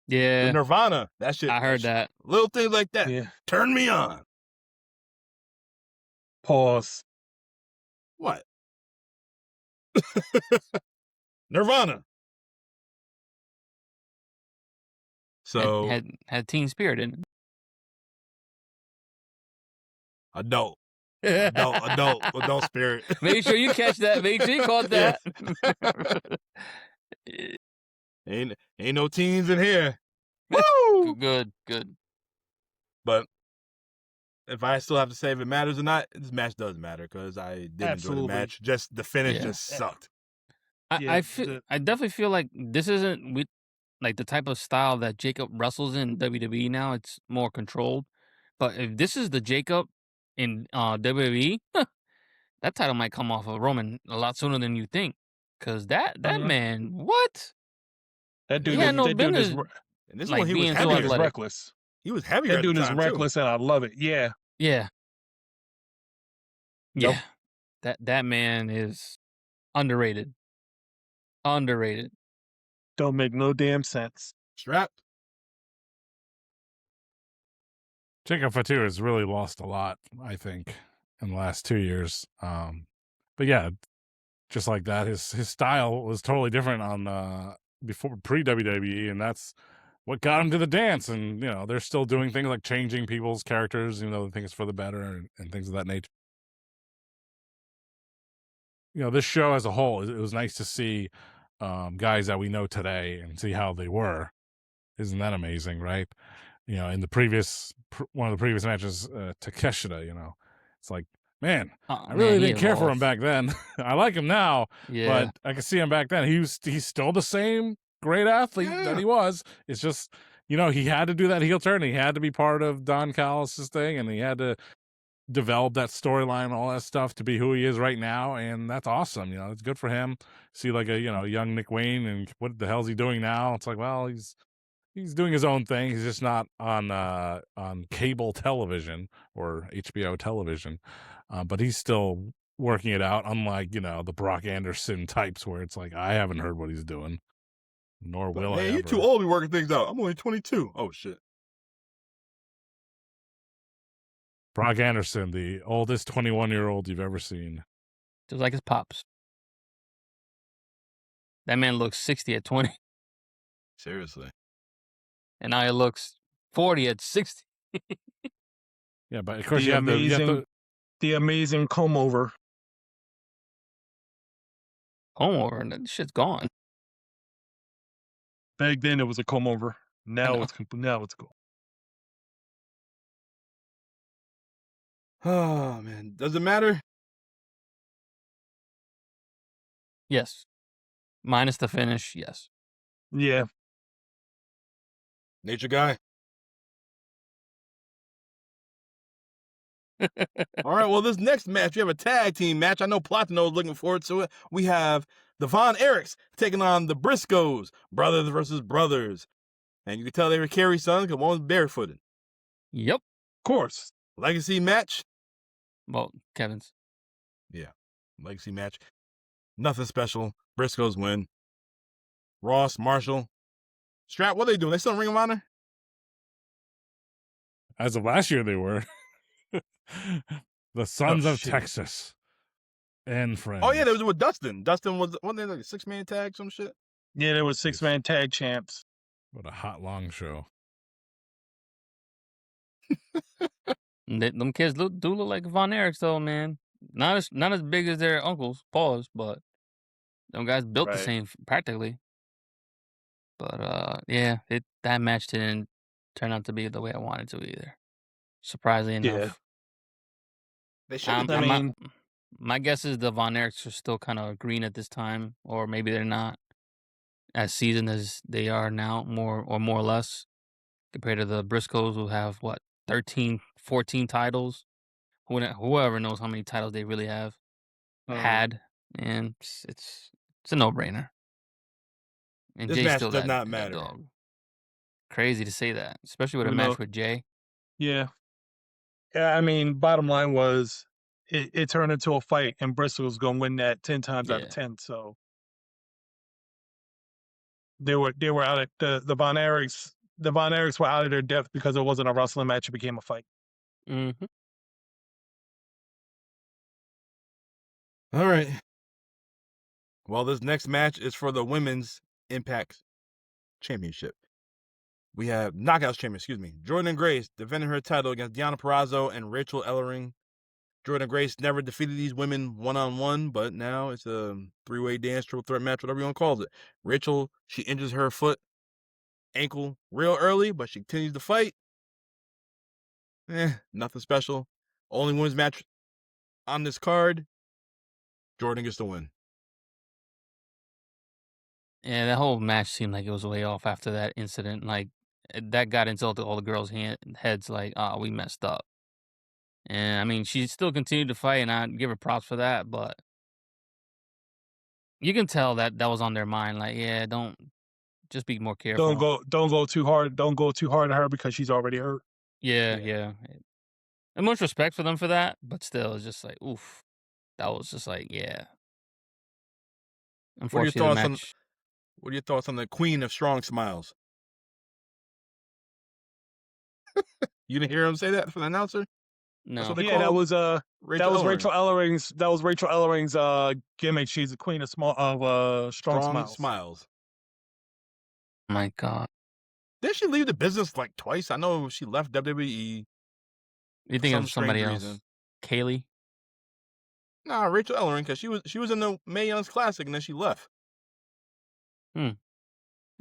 Yeah, the Nirvana. That shit. I heard that. Little things like that. Yeah. Turn me on. Pause. What? Nirvana. So had Teen Spirit in it. Adult spirit. Make sure you catch that. Make sure you caught that. Ain't no teens in here. Woo! Good. But if I still have to say if it matters or not, this match does matter because I did enjoy the match. Just the finish just sucked. I definitely feel like this isn't like the type of style that Jacob wrestles in WWE now. It's more controlled. But if this is the Jacob in WWE, that title might come off of Roman a lot sooner than you think. Because that man, what? That dude, he had no business. And this one, he was heavy. He was reckless. He was heavier. That dude is reckless, and I love it. Yeah. Yeah. That man is underrated. Don't make no damn sense. Strapped. Jacob Fatu has really lost a lot, I think, in the last 2 years. But yeah, just like that, his style was totally different on before pre-WWE, and that's what got him to the dance. And they're still doing things like changing people's characters, they think it's for the better and things of that nature. This show as a whole, it was nice to see guys that we know today and see how they were. Isn't that amazing, right? In the one of the previous matches, Takeshita, it's like, man, I really didn't care for him back then. I like him now, but I can see him back then. He's still the same great athlete that he was. It's just, he had to do that heel turn. He had to be part of Don Callis' thing, and he had to develop that storyline, all that stuff to be who he is right now, and that's awesome. It's good for him. See like a young Nick Wayne, and what the hell's he doing now? It's like, well, he's doing his own thing. He's just not on cable television or HBO television, but he's still working it out. Unlike the Brock Anderson types, where it's like, I haven't heard what he's doing, nor will I. Hey, you're too old to be working things out. I'm only 22. Oh shit. Brock Anderson, the oldest 21-year-old you've ever seen. Just like his pops. That man looks 60 at 20. Seriously. And now he looks 40 at 60. Yeah, but of course you have the amazing comb over. Comb over, and that shit's gone. Back then it was a comb over. Now it's cool. Oh man, does it matter? Yes. Minus the finish, yes. Yeah. Nature guy. All right, well, this next match, we have a tag team match. I know Platano is looking forward to it. We have the Von Erichs taking on the Briscoes, brothers versus brothers. And you can tell they were Kerry's sons because one was barefooted. Yep. Of course. Legacy match. Well, Kevin's. Yeah, legacy match. Nothing special. Briscoes win. Ross, Marshall, Strap, what are they doing? They still in Ring of Honor? As of last year, they were. The Sons of shit. Texas and Friends. Oh, yeah, they was with Dustin. Dustin was, wasn't they like a 6-man tag, some shit? Yeah, there was 6-man tag champs. What a hot, long show. Them kids do look like Von Erichs, though, man. Not as big as their uncles, pause, but them guys built the Right. same practically. But yeah, that match didn't turn out to be the way I wanted to either. Surprisingly Yeah. enough. They should have I mean, my guess is the Von Erichs are still kind of green at this time, or maybe they're not as seasoned as they are now, more or less, compared to the Briscoes who have, what, 13, 14 titles? Whoever knows how many titles they really have had, and it's a no-brainer. And This Jay's match still does that not matter. dog. Crazy to say that, especially with a You match know- with Jay. yeah. Yeah, I mean, bottom line was it turned into a fight, and Bristol's going to win that 10 times out of Yeah. 10. So they were out of the Von Erichs. The Von Erichs were out of their depth because it wasn't a wrestling match; it became a fight. Mm-hmm. All right. Well, this next match is for the Women's Impact Championship. We have Knockouts Champion, excuse me. Jordynne Grace defending her title against Deonna Purrazzo and Rachel Ellering. Jordynne Grace never defeated these women one-on-one, but now it's a 3-way dance, triple threat match, whatever you want to call it. Rachel, she injures her foot, ankle real early, but she continues to fight. Nothing special. Only women's match on this card. Jordynne gets the win. Yeah, that whole match seemed like it was way off after that incident. Like, that got into all the girls' heads, like, oh, we messed up. And, I mean, she still continued to fight, and I give her props for that, but you can tell that was on their mind. Like, yeah, just be more careful. Don't go too hard. Don't go too hard on her because she's already hurt. Yeah. And much respect for them for that, but still, it's just like, oof. That was just like, yeah. Unfortunately, the match. What are your thoughts on the Queen of Strong Smiles? You didn't hear him say that from the announcer? No. what they Yeah, that call was Rachel Ellering's. That was Rachel Ellering's gimmick. She's the queen of strong smiles. My God. Didn't she leave the business like twice? I know she left WWE. You think some of somebody strange else? reason. Kaylee? Nah, Rachel Ellering, because she was in the Mae Young's Classic and then she left. You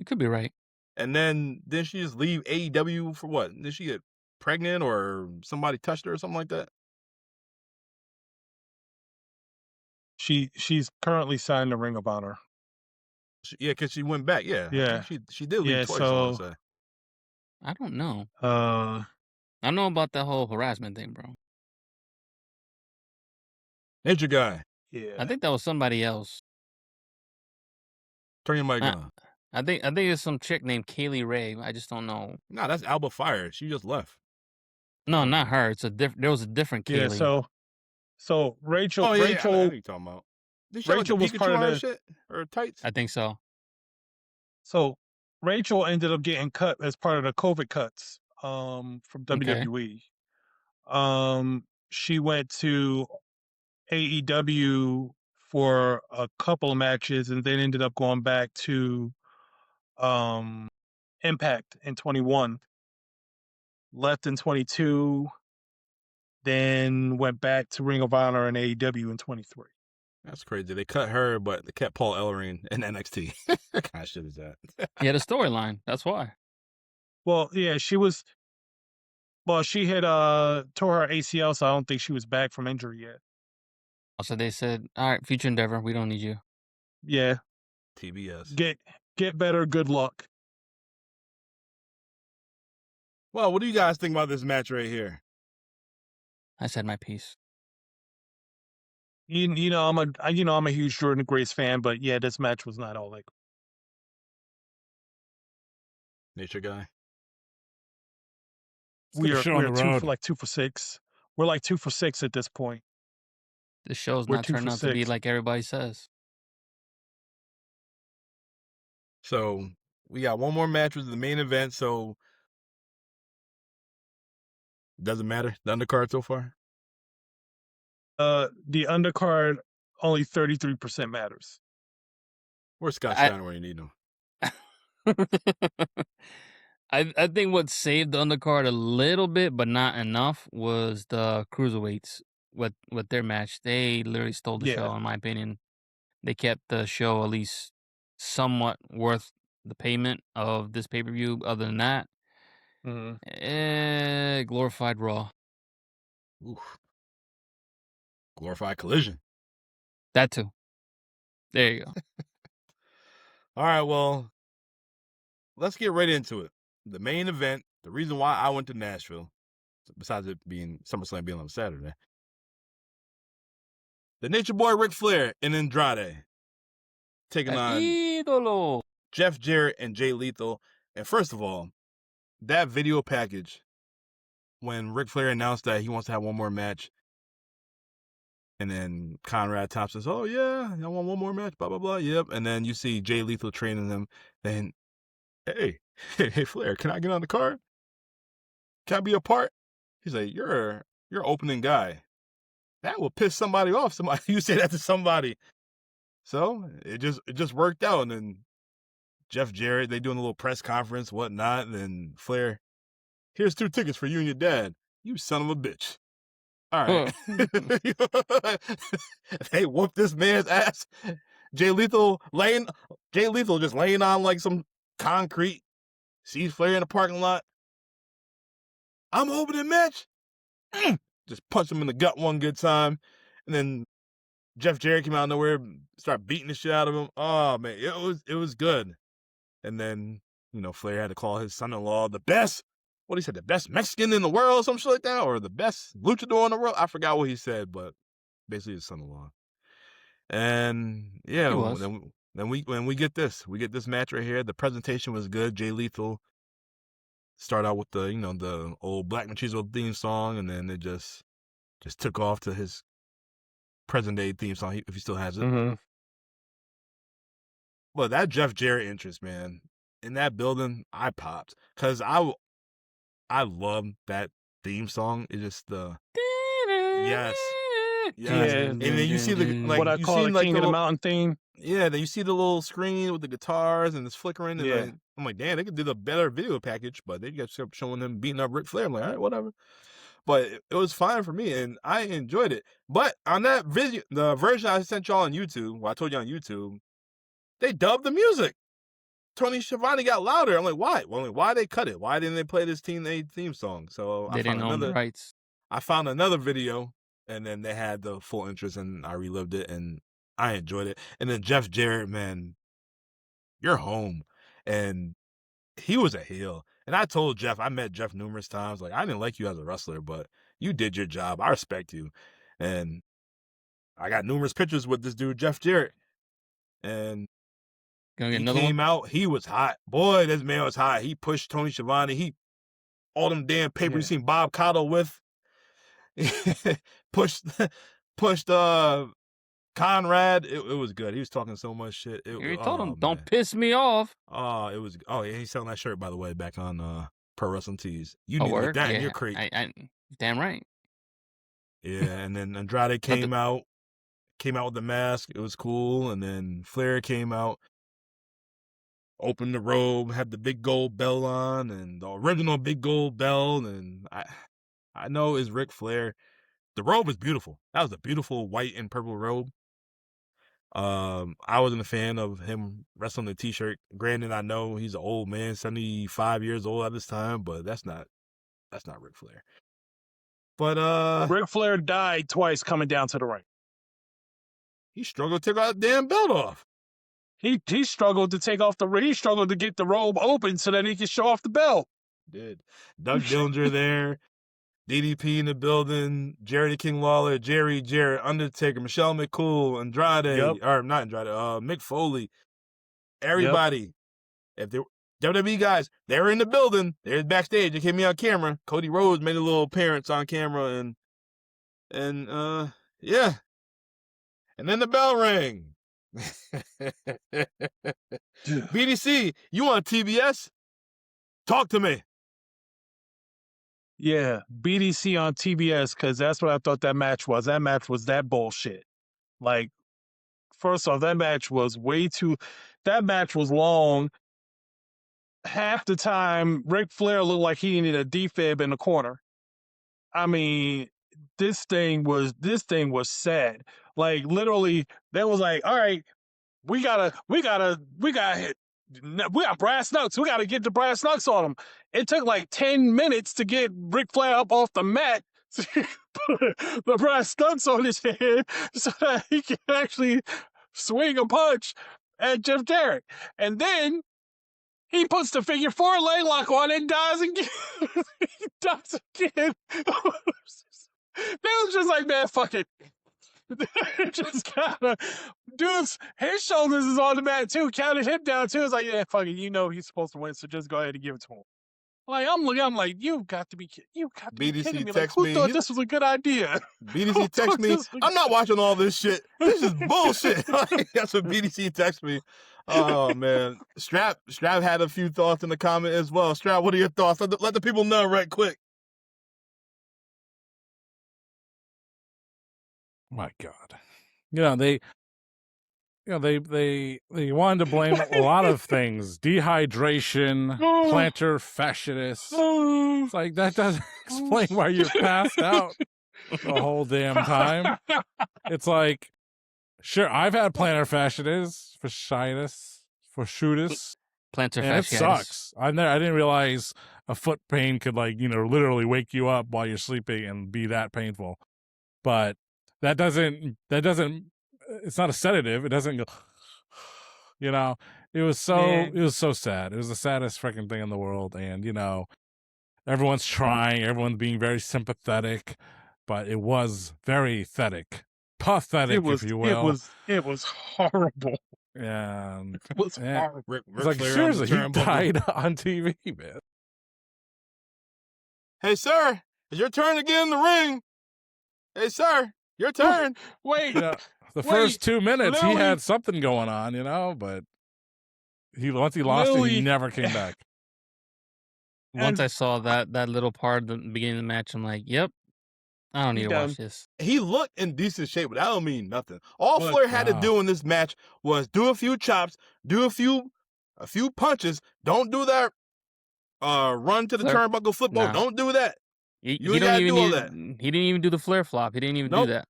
could be right. And then didn't she just leave AEW for what? Did she get pregnant or somebody touched her or something like that? She's currently signed to Ring of Honor. Yeah, because she went back. Yeah. Yeah. She did leave Yeah, twice, I so- want to say. I don't know. Uh, I know about that whole harassment thing, bro. Nature guy. yeah. I think that was somebody else. Turn your mic Uh, on. I think it's some chick named Kaylee Ray. I just don't know. Nah, that's Alba Fire. She just left. No, not her. It's there was a different Yeah, Kaylee. so Rachel Oh, yeah, I know Rachel what you're talking about. Did she have, like, Rachel the was Pikachu part of on her the- shit? Or tights? I think so. so Rachel ended up getting cut as part of the COVID cuts from WWE. She went to AEW for a couple of matches and then ended up going back to Impact in 21. Left in 22, then went back to Ring of Honor and AEW in 23. That's crazy. They cut her, but they kept Paul Ellering in NXT. What kind of shit is that? He had a storyline. That's why. Well, yeah, she had tore her ACL, so I don't think she was back from injury yet. So they said, all right, future endeavor. We don't need you. Yeah. TBS. Get better. Good luck. Well, what do you guys think about this match right here? I said my piece. You know I'm a huge Jordynne Grace fan, but yeah, this match was not all like. Nature guy. Let's get a show on the road. 2 for 6. We're like 2 for 6 at this point. The show's We're not 2 turning for out to be 6. like everybody says. So we got one more match with the main event. So doesn't matter the undercard so far. The undercard only 33% matters. Where's Scott Steiner when you need him? I think what saved the undercard a little bit, but not enough, was the cruiserweights with their match. They literally stole the show, in my opinion. They kept the show at least somewhat worth the payment of this pay-per-view. Other than that, glorified Raw. Oof. Glorified Collision. That too. There you go. All right, well, let's get right into it. The main event, the reason why I went to Nashville, besides it being SummerSlam being on Saturday, the Nature Boy Ric Flair and Andrade taking on Ídolo. Jeff Jarrett and Jay Lethal. And first of all, that video package, when Ric Flair announced that he wants to have one more match, and then Conrad Thompson says, "Oh yeah, I want one more match." Blah blah blah. Yep. And then you see Jay Lethal training them. Then, hey Flair, can I get on the card? Can I be a part? He's like, "You're opening guy. That will piss somebody off. Somebody you say that to somebody." So it just worked out. And then Jeff Jarrett, they doing a little press conference, whatnot. And then Flair, "Here's 2 tickets for you and your dad. You son of a bitch." All right. They whooped this man's ass. Jay Lethal just laying on like some concrete. Sees Flair in the parking lot. "I'm opening match." Just punched him in the gut one good time. And then Jeff Jarrett came out of nowhere, started beating the shit out of him. Oh man, it was good. And then, Flair had to call his son-in-law the best. What he said, the best Mexican in the world, some shit like that, or the best luchador in the world. I forgot what he said, but basically his son-in-law. And yeah, then we get this match right here. The presentation was good. Jay Lethal started out with the old Black Machismo theme song, and then it just took off to his present day theme song if he still has it. But that Jeff Jarrett interest, man, in that building, I popped because I love that theme song. It's just yes. Yeah. And then you see what I call the King of the Mountain theme. Yeah, then you see the little screen with the guitars and it's flickering. And I'm like, damn, they could do the better video package, but they just kept showing him beating up Ric Flair. I'm like, all right, whatever. But it was fine for me, and I enjoyed it. But on that video, the version I sent y'all on YouTube, I told you on YouTube, they dubbed the music. Tony Schiavone got louder. I'm like, why? Well, why they cut it? Why didn't they play this theme song? So they didn't own the rights. I found another video, and then they had the full interest, and I relived it, and I enjoyed it. And then Jeff Jarrett, man, you're home. And he was a heel. And I told Jeff, I met Jeff numerous times, like, I didn't like you as a wrestler, but you did your job. I respect you. And I got numerous pictures with this dude, Jeff Jarrett. And he came out, he was hot. Boy, this man was hot. He pushed Tony Schiavone. All them damn papers you seen Bob Cottle with. pushed Conrad. It was good. He was talking so much shit. You told him, don't piss me off. Yeah, he's selling that shirt, by the way, back on Pro Wrestling Tees. You need like that in your crate. Damn right. Yeah, and then Andrade came out with the mask. It was cool. And then Flair came out, opened the robe, had the big gold bell on, and the original big gold bell. And I know it's Ric Flair. The robe is beautiful. That was a beautiful white and purple robe. I wasn't a fan of him wrestling the t-shirt. Granted, I know he's an old man, 75 years old at this time, but that's not Ric Flair. But Ric Flair died twice coming down to the ring. He struggled to take that damn belt off. he struggled to take off he struggled to get the robe open so that he could show off the belt. Did Doug Dillinger there, DDP in the building, Jerry the King Lawler, Jarrett, Undertaker, Michelle McCool, Andrade, or not Andrade, Mick Foley, everybody. If they WWE guys, they were in the building. They're backstage. They came me on camera. Cody Rhodes made a little appearance on camera, and yeah. And then the bell rang. BDC, you on TBS? Talk to me. Yeah, BDC on TBS, because that's what I thought that match was. That match was that bullshit. Like, first off, that match was that match was long. Half the time, Ric Flair looked like he needed a defib in the corner. I mean, this thing was sad. Like, literally, they was like, all right, we got brass knucks. We got to get the brass knucks on him. It took like 10 minutes to get Ric Flair up off the mat, to put the brass knucks on his head so that he can actually swing a punch at Jeff Jarrett. And then he puts the figure 4 leg lock on and dies again. He dies again. They was just like, man, fuck it. Just gotta, dude's his shoulders is on the mat too. Counted him down too. It's like, yeah, fuck it. You know he's supposed to win, so just go ahead and give it to him. Like I'm like, you've got to be kidding me. Like, who thought this was a good idea? BDC text me. I'm not watching all this shit. This is bullshit. That's what BDC text me. Oh man, Strap had a few thoughts in the comment as well. Strap, what are your thoughts? Let the people know right quick. My God, they wanted to blame a lot of things: dehydration, plantar fasciitis. It's like that doesn't explain why you're passed out the whole damn time. It's like, sure, I've had plantar fasciitis, fasciitis, Plantar and it fasciitis. sucks. I didn't realize a foot pain could literally wake you up while you're sleeping and be that painful. But that doesn't, it's not a sedative. It doesn't go, it was so sad. It was the saddest freaking thing in the world. And, everyone's trying, everyone's being very sympathetic, but it was very pathetic, if you will. It was horrible. And it was horrible. It's like, seriously, he died on TV, man. Hey, sir, it's your turn to get in the ring. Hey, sir, your turn. Wait. The first 2 minutes, he had something going on, but once he lost it, he never came back. Once I saw that little part at the beginning of the match, I'm like, yep, I don't need to watch this. He looked in decent shape, but that don't mean nothing. All Flair had to do in this match was do a few chops, do a few punches. Don't do that run to the turnbuckle flip. Nah. Don't do that. He didn't even do the Flair flop. He didn't even do that.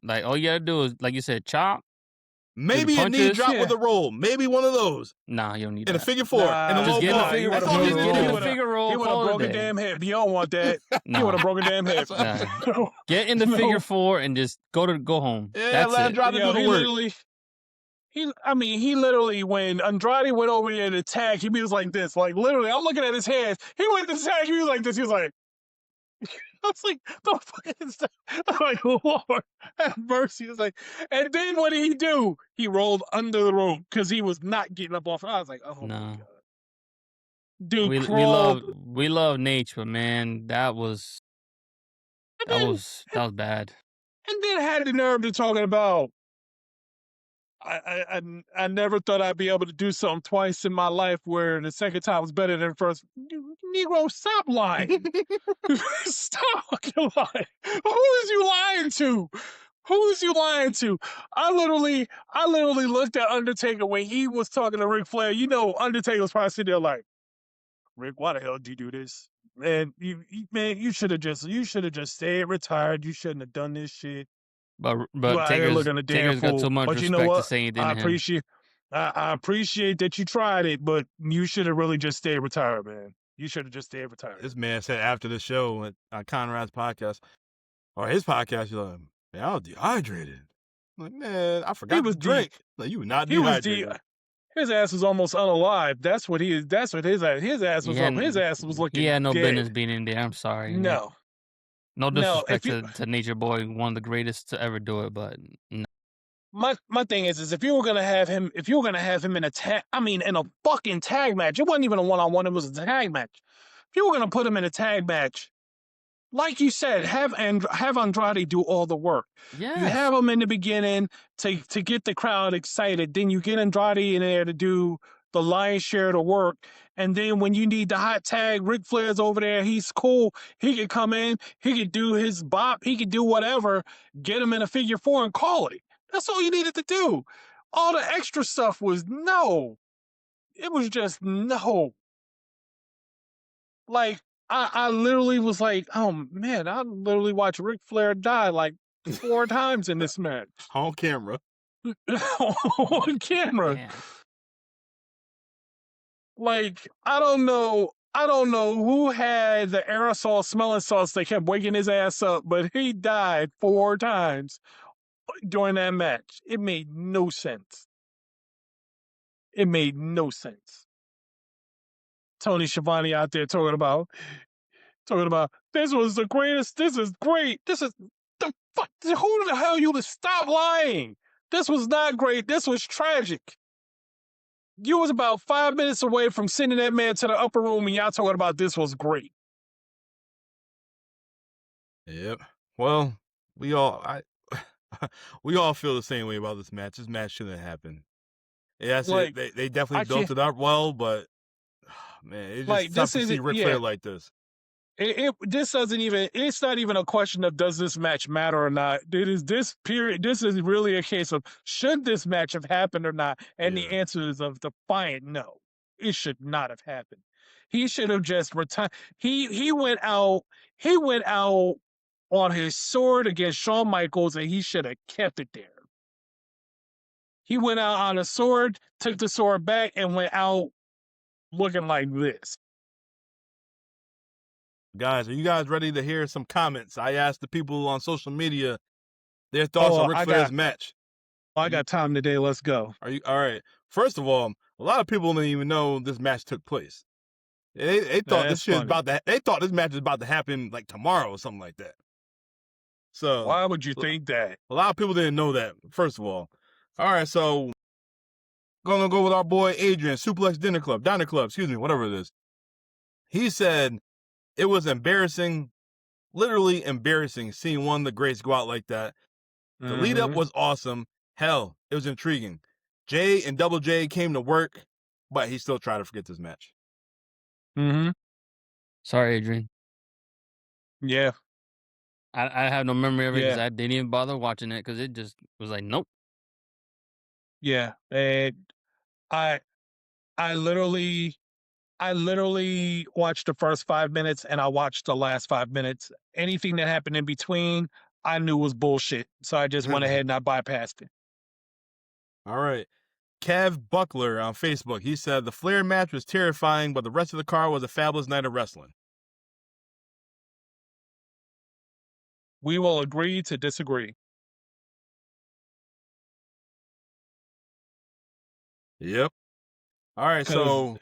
Like, all you gotta do is, like you said, chop. Maybe a knee drop with a roll. Maybe one of those. Nah, you don't need in that. a figure 4. In a low block. Get in the figure roll. He would have broken damn hip. You don't want that. He would have broken damn hip. Nah. Get in the figure 4 and just go home. Yeah, that's let it. Andrade do the work. He literally, when Andrade went over there to tag, he was like this. Like, literally, I'm looking at his hands. He went to tag, he was like this. He was like, I was like, the fuck is that? I'm like, Lord, have mercy. It's like, and then what did he do? He rolled under the rope because he was not getting up off. I was like, oh, my God. Dude, we love Nate, but man, that was bad. And then had the nerve to talking about, I never thought I'd be able to do something twice in my life where the second time was better than the first. Negro, stop lying. Stop fucking lying. Who is you lying to? Who is you lying to? I literally looked at Undertaker when he was talking to Ric Flair. Undertaker was probably sitting there like, Rick, why the hell did you do this? Man, you should have just stayed retired. You shouldn't have done this shit. But Taker's got so much respect to say it didn't happen. I appreciate that you tried it, but you should have really just stayed retired, man. You should have just stayed retired. This man said after the show on Conrad's podcast, or his podcast, he's like, man, I was dehydrated. I'm like, man, I forgot to drink. Like, you were not dehydrated. his ass was almost unalive. That's what he. That's what his ass was up. His ass was He looking had no business dead. being in there. I'm sorry, Nick. No, No no. If disrespect you, to Nature Boy, one of the greatest to ever do it, but no. my thing is if you were gonna have him, in a tag, I mean, in a fucking tag match, it wasn't even a 1-on-1. It was a tag match. If you were gonna put him in a tag match, like you said, have Andrade do all the work. You Yes. have him in the beginning to get the crowd excited. Then you get Andrade in there to do the lion's share of the work. And then when you need the hot tag, Ric Flair's over there. He's cool. He can come in. He can do his bop. He can do whatever. Get him in a figure 4 and call it. That's all you needed to do. All the extra stuff was no. It was just no. Like, I literally was like, oh man, I literally watched Ric Flair die like 4 times in this match. On camera. On camera. Yeah. Like, I don't know who had the aerosol smelling sauce that kept waking his ass up, but he died 4 times during that match. It made no sense. It made no sense. Tony Schiavone out there talking about this was the greatest. This is great. This is the fuck. Who the hell you to stop lying? This was not great. This was tragic. You was about 5 minutes away from sending that man to the upper room, and y'all talking about this was great. Yep. Well, we all we all feel the same way about this match. This match shouldn't have happened. Yes, Like, they definitely built it up well, but man, it's just like, tough this to see isn't- Ric yeah. Flair like this. This doesn't even. It's not even a question of does this match matter or not. This is really a case of should this match have happened or not, and the Yeah. answer is a defiant no. It should not have happened. He should have just retired. He went out. He went out on his sword against Shawn Michaels, and he should have kept it there. He went out on a sword, took the sword back, and went out looking like this. Guys, are you guys ready to hear some comments? I asked the people on social media their thoughts on Ric Flair's match. I got time today. Let's go. Are you all right? First of all, a lot of people didn't even know this match took place. They thought this shit is about to. They thought this match is about to happen like tomorrow or something like that. So Why would you think that? a lot of people didn't know that. First of all right. So gonna go with our boy Adrian, Suplex Diner Club, excuse me, whatever it is. He said it was embarrassing, literally embarrassing, seeing one of the greats go out like that. The lead up was awesome. Hell, it was intriguing. Jay and Double J came to work, but he still tried to forget this match. Sorry, Adrian. Yeah. I have no memory of it because Yeah. I didn't even bother watching it because it just was like, nope. Yeah. And I literally watched the first 5 minutes and I watched the last 5 minutes. Anything that happened in between, I knew was bullshit. So I just went ahead and I bypassed it. All right. Kev Buckler on Facebook. He said the Flair match was terrifying, but the rest of the card was a fabulous night of wrestling. We will agree to disagree. Yep. All right. So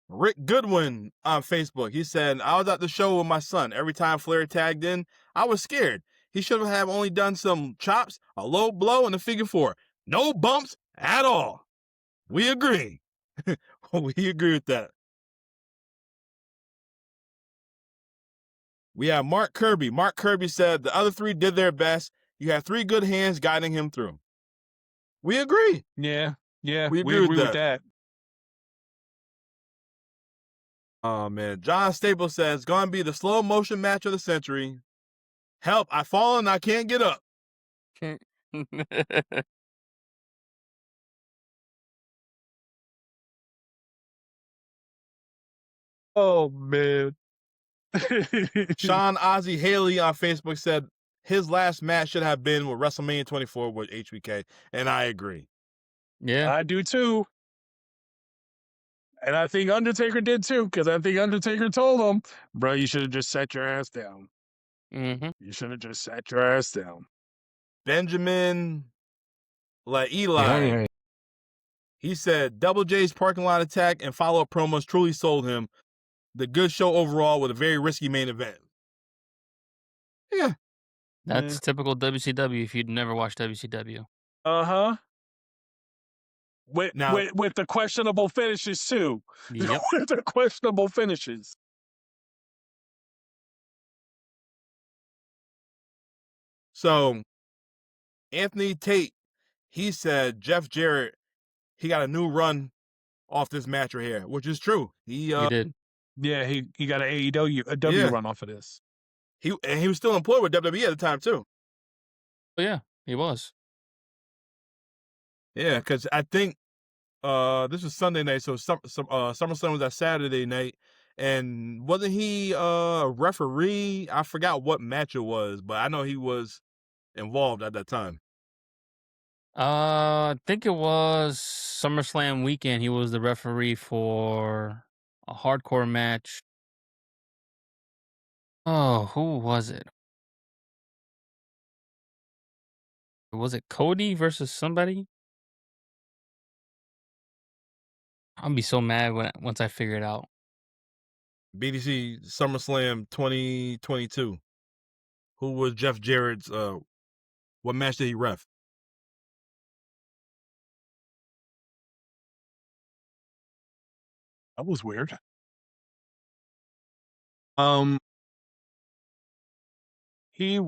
Rick Goodwin on Facebook. He said, I was at the show with my son. Every time Flair tagged in, I was scared. He should have only done some chops, a low blow, and a figure 4. No bumps at all. We agree. We agree with that. We have Mark Kirby. Mark Kirby said the other 3 did their best. You have 3 good hands guiding him through. We agree. Yeah. Yeah. We agree with that. Oh, man. John Staples says, going to be the slow motion match of the century. Help, I've fallen, I can't get up. Oh, man. Sean Ozzy Haley on Facebook said his last match should have been with WrestleMania 24 with HBK, and I agree. Yeah. I do too. And I think Undertaker did too, because I think Undertaker told him, bro, you should have just sat your ass down. Mm-hmm. You should have just sat your ass down. Benjamin Eli He said Double J's parking lot attack and follow-up promos truly sold him. The good show overall with a very risky main event. Yeah. That's typical WCW if you'd never watched WCW. Uh-huh. With Now- with the questionable finishes too. Yep. With the questionable finishes. So, Anthony Tate, he said Jeff Jarrett, he got a new run off this match right here, which is true. He did. Yeah, he got an AEW Yeah. run off of this. He was still employed with WWE at the time too. Oh, yeah, he was. Yeah, because I think this was Sunday night, so SummerSlam was that Saturday night, and wasn't he referee? I forgot what match it was, but I know he was involved at that time. I think it was SummerSlam weekend. He was the referee for a hardcore match. Oh, who was it? Was it Cody versus somebody? I'll be so mad once I figure it out. BDC SummerSlam 2022. Who was Jeff Jarrett's? What match did he ref? That was weird. He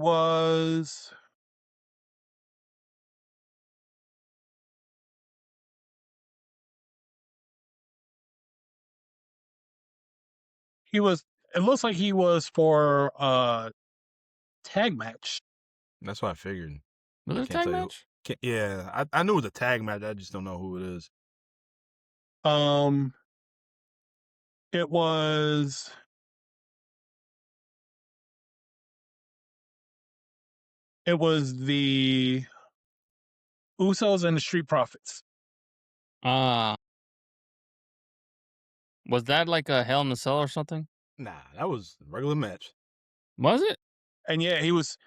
was it looks like he was for tag match. That's what I figured. Was it a Can't tag tell you. match? Yeah, I knew it was a tag match. I just don't know who it is. It was the Usos and the Street Profits. Was that like a Hell in a Cell or something? Nah, that was a regular match. Was it? And yeah, he was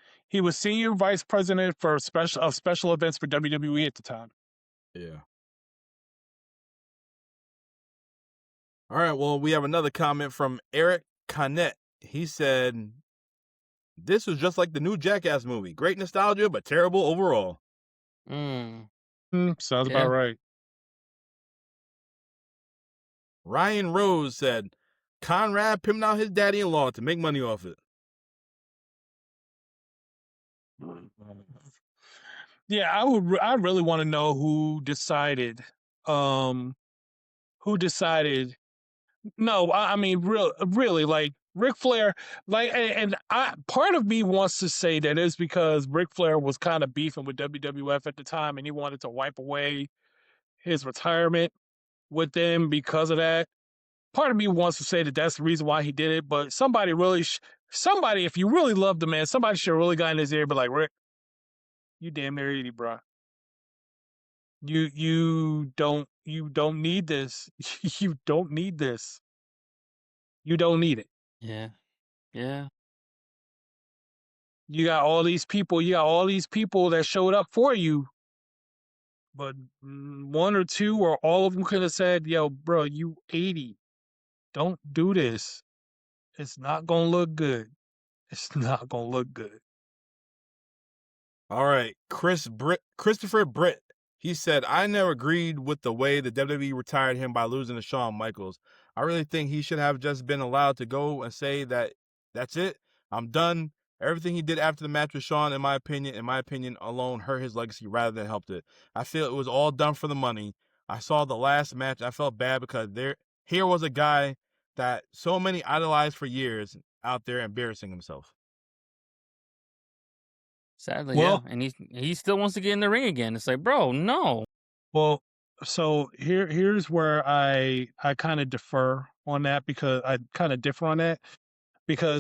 senior vice president for special events for WWE at the time. Yeah. All right, well, we have another comment from Eric Connett. He said, this was just like the new Jackass movie. Great nostalgia, but terrible overall. Sounds Yeah. about right. Ryan Rose said, Conrad pimped out his daddy-in-law to make money off it. Yeah, I really want to know who decided. No, I mean, really, like Ric Flair, like, and part of me wants to say that is because Ric Flair was kind of beefing with WWF at the time, and he wanted to wipe away his retirement with them because of that. Part of me wants to say that that's the reason why he did it, but somebody, if you really love the man, somebody should have really got in his ear and be like, Rick, you damn near 80, bro. You don't need this. You don't need this. You don't need it. Yeah. Yeah. You got all these people that showed up for you, but one or two or all of them could have said, yo, bro, you 80. Don't do this. It's not going to look good. It's not going to look good. All right, Christopher Britt. He said, I never agreed with the way the WWE retired him by losing to Shawn Michaels. I really think he should have just been allowed to go and say that that's it. I'm done. Everything he did after the match with Shawn, in my opinion alone, hurt his legacy rather than helped it. I feel it was all done for the money. I saw the last match. I felt bad because here was a guy that so many idolized for years out there embarrassing himself. Sadly, Well- yeah. And he still wants to get in the ring again. It's like, bro, no. Well, so here's where I kind of differ on that because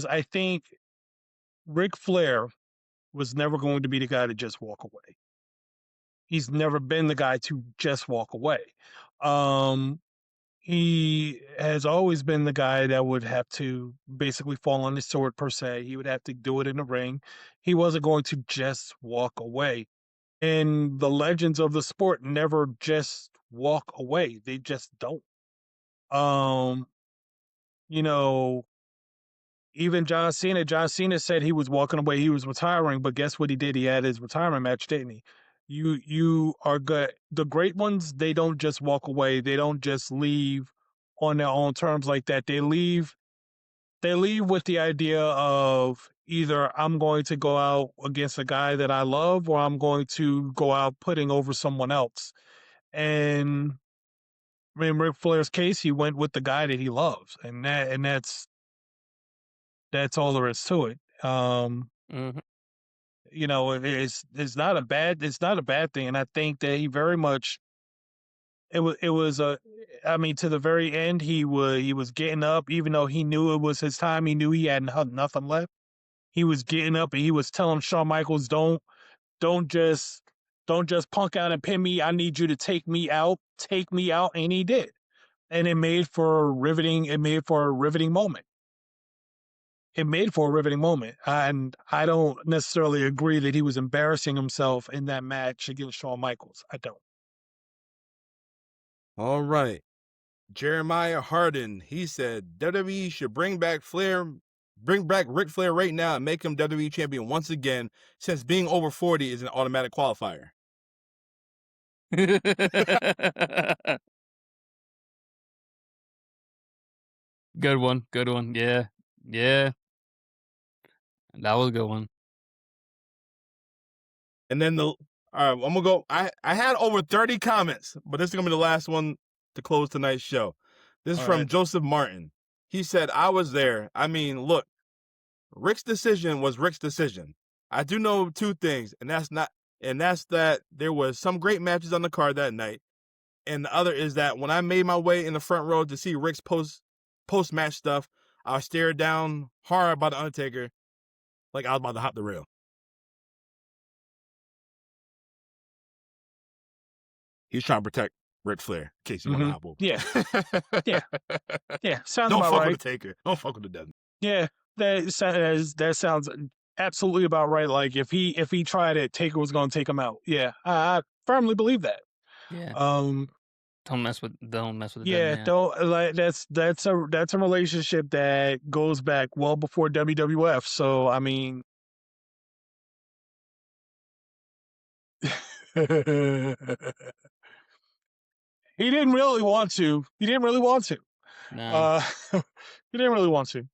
I think Ric Flair was never going to be the guy to just walk away. He's never been the guy to just walk away. He has always been the guy that would have to basically fall on his sword per se. He would have to do it in the ring. He wasn't going to just walk away. And the legends of the sport never just walk away. They just don't. You know, even John Cena said he was walking away, he was retiring, but guess what he did? He had his retirement match, didn't he? You are good. The great ones, they don't just walk away. They don't just leave on their own terms like that. They leave with the idea of either I'm going to go out against a guy that I love or I'm going to go out putting over someone else. And in Ric Flair's case, he went with the guy that he loves, and that's all there is to it. Mhm. You know, it's not a bad thing, and I think that he very much it was a. I mean, to the very end, he was getting up, even though he knew it was his time. He knew he had nothing left. He was getting up, and he was telling Shawn Michaels, don't just punk out and pin me. I need you to take me out, and he did, and it made for a riveting. It made for a riveting moment. And I don't necessarily agree that he was embarrassing himself in that match against Shawn Michaels. I don't. All right. Jeremiah Harden, he said WWE should bring back Ric Flair right now and make him WWE champion once again, since being over 40 is an automatic qualifier. Good one. Yeah. That was a good one. And then all right, I'm gonna go. I had over 30 comments, but this is gonna be the last one to close tonight's show. This is All from right. Joseph Martin. He said, "I was there. I mean, look, Rick's decision was Rick's decision. I do know two things, and that's that there was some great matches on the card that night, and the other is that when I made my way in the front row to see Rick's post match stuff, I was stared down hard by the Undertaker, like I was about to hop the rail." He's trying to protect Ric Flair in case you want to hop over. Yeah. Yeah. Sounds Don't about fuck right. with the Taker. Don't fuck with the Dead. Yeah, that sounds absolutely about right. Like if he tried it, Taker was going to take him out. Yeah, I firmly believe that. Yeah. Um. Don't mess with the dead Yeah. man. Don't like that's a relationship that goes back well before WWF. So I mean. He didn't really want to. No. He didn't really want to.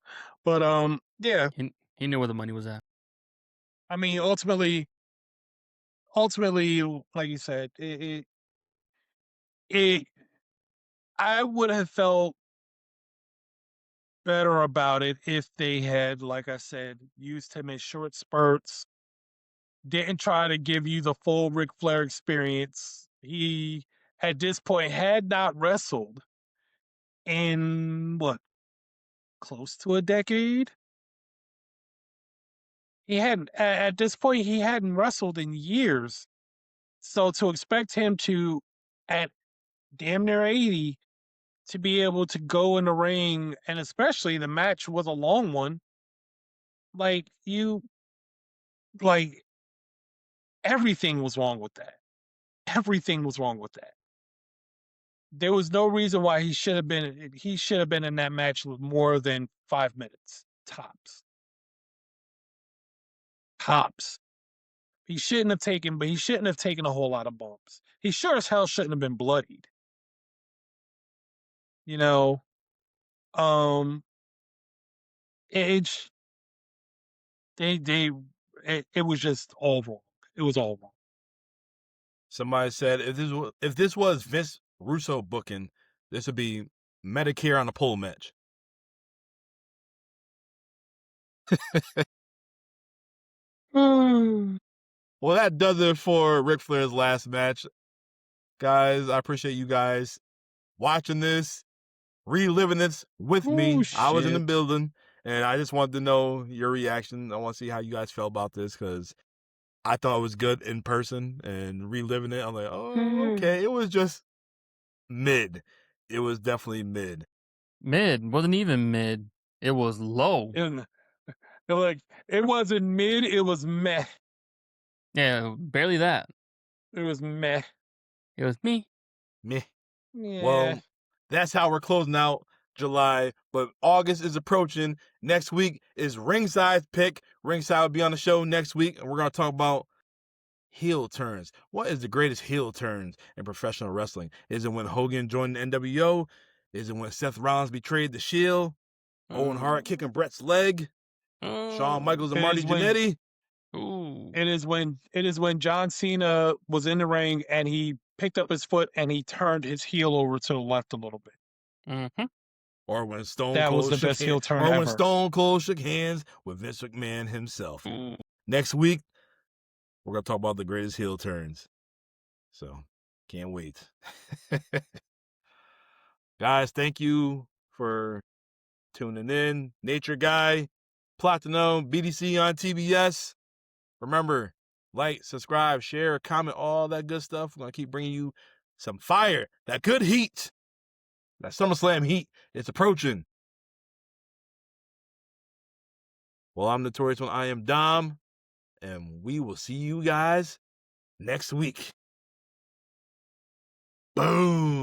But yeah. He knew where the money was at. I mean, ultimately, like you said, I would have felt better about it if they had, like I said, used him in short spurts, didn't try to give you the full Ric Flair experience. He, at this point, had not wrestled in what, close to a decade? He hadn't, at this point, he hadn't wrestled in years. So to expect him to, at damn near 80, to be able to go in the ring, and especially the match was a long one, like everything was wrong with that. Everything was wrong with that. There was no reason why he should have been in that match with more than 5 minutes tops. He shouldn't have taken a whole lot of bumps. He sure as hell shouldn't have been bloodied. You know, it was just all wrong. It was all wrong. Somebody said if this was Vince Russo booking, this would be Medicare on a pole match. Well, that does it for Ric Flair's last match. Guys, I appreciate you guys watching this, reliving this with me. I was in the Shit. building, and I just wanted to know your reaction. I want to see how you guys felt about this, because I thought it was good in person, and reliving it, I'm like, oh, okay. It was just mid. It was definitely mid. Mid wasn't even mid. It was low. It wasn't mid. It was meh. Yeah, barely that. It was meh. It was me. Meh. Yeah. Well, that's how we're closing out July, but August is approaching. Next week is Ringside's pick. Ringside will be on the show next week, and we're going to talk about heel turns. What is the greatest heel turns in professional wrestling? Is it when Hogan joined the NWO? Is it when Seth Rollins betrayed the Shield? Owen Hart kicking Brett's leg? Shawn Michaels and It Marty is when- Jannetty? Ooh. It is when John Cena was in the ring and he picked up his foot and he turned his heel over to the left a little bit. Mm-hmm. Or when Stone That was Cold the shook best heel hands, turn or when ever. Stone Cold shook hands with Vince McMahon himself. Ooh. Next week, we're gonna talk about the greatest heel turns. So can't wait. Guys, thank you for tuning in. Nature Guy, Platano, BDC on TBS. Remember, like, subscribe, share, comment, all that good stuff. We're gonna keep bringing you some fire, that good heat, that SummerSlam heat. It's approaching. Well, I'm Notorious when I am Dom, and we will see you guys next week. Boom.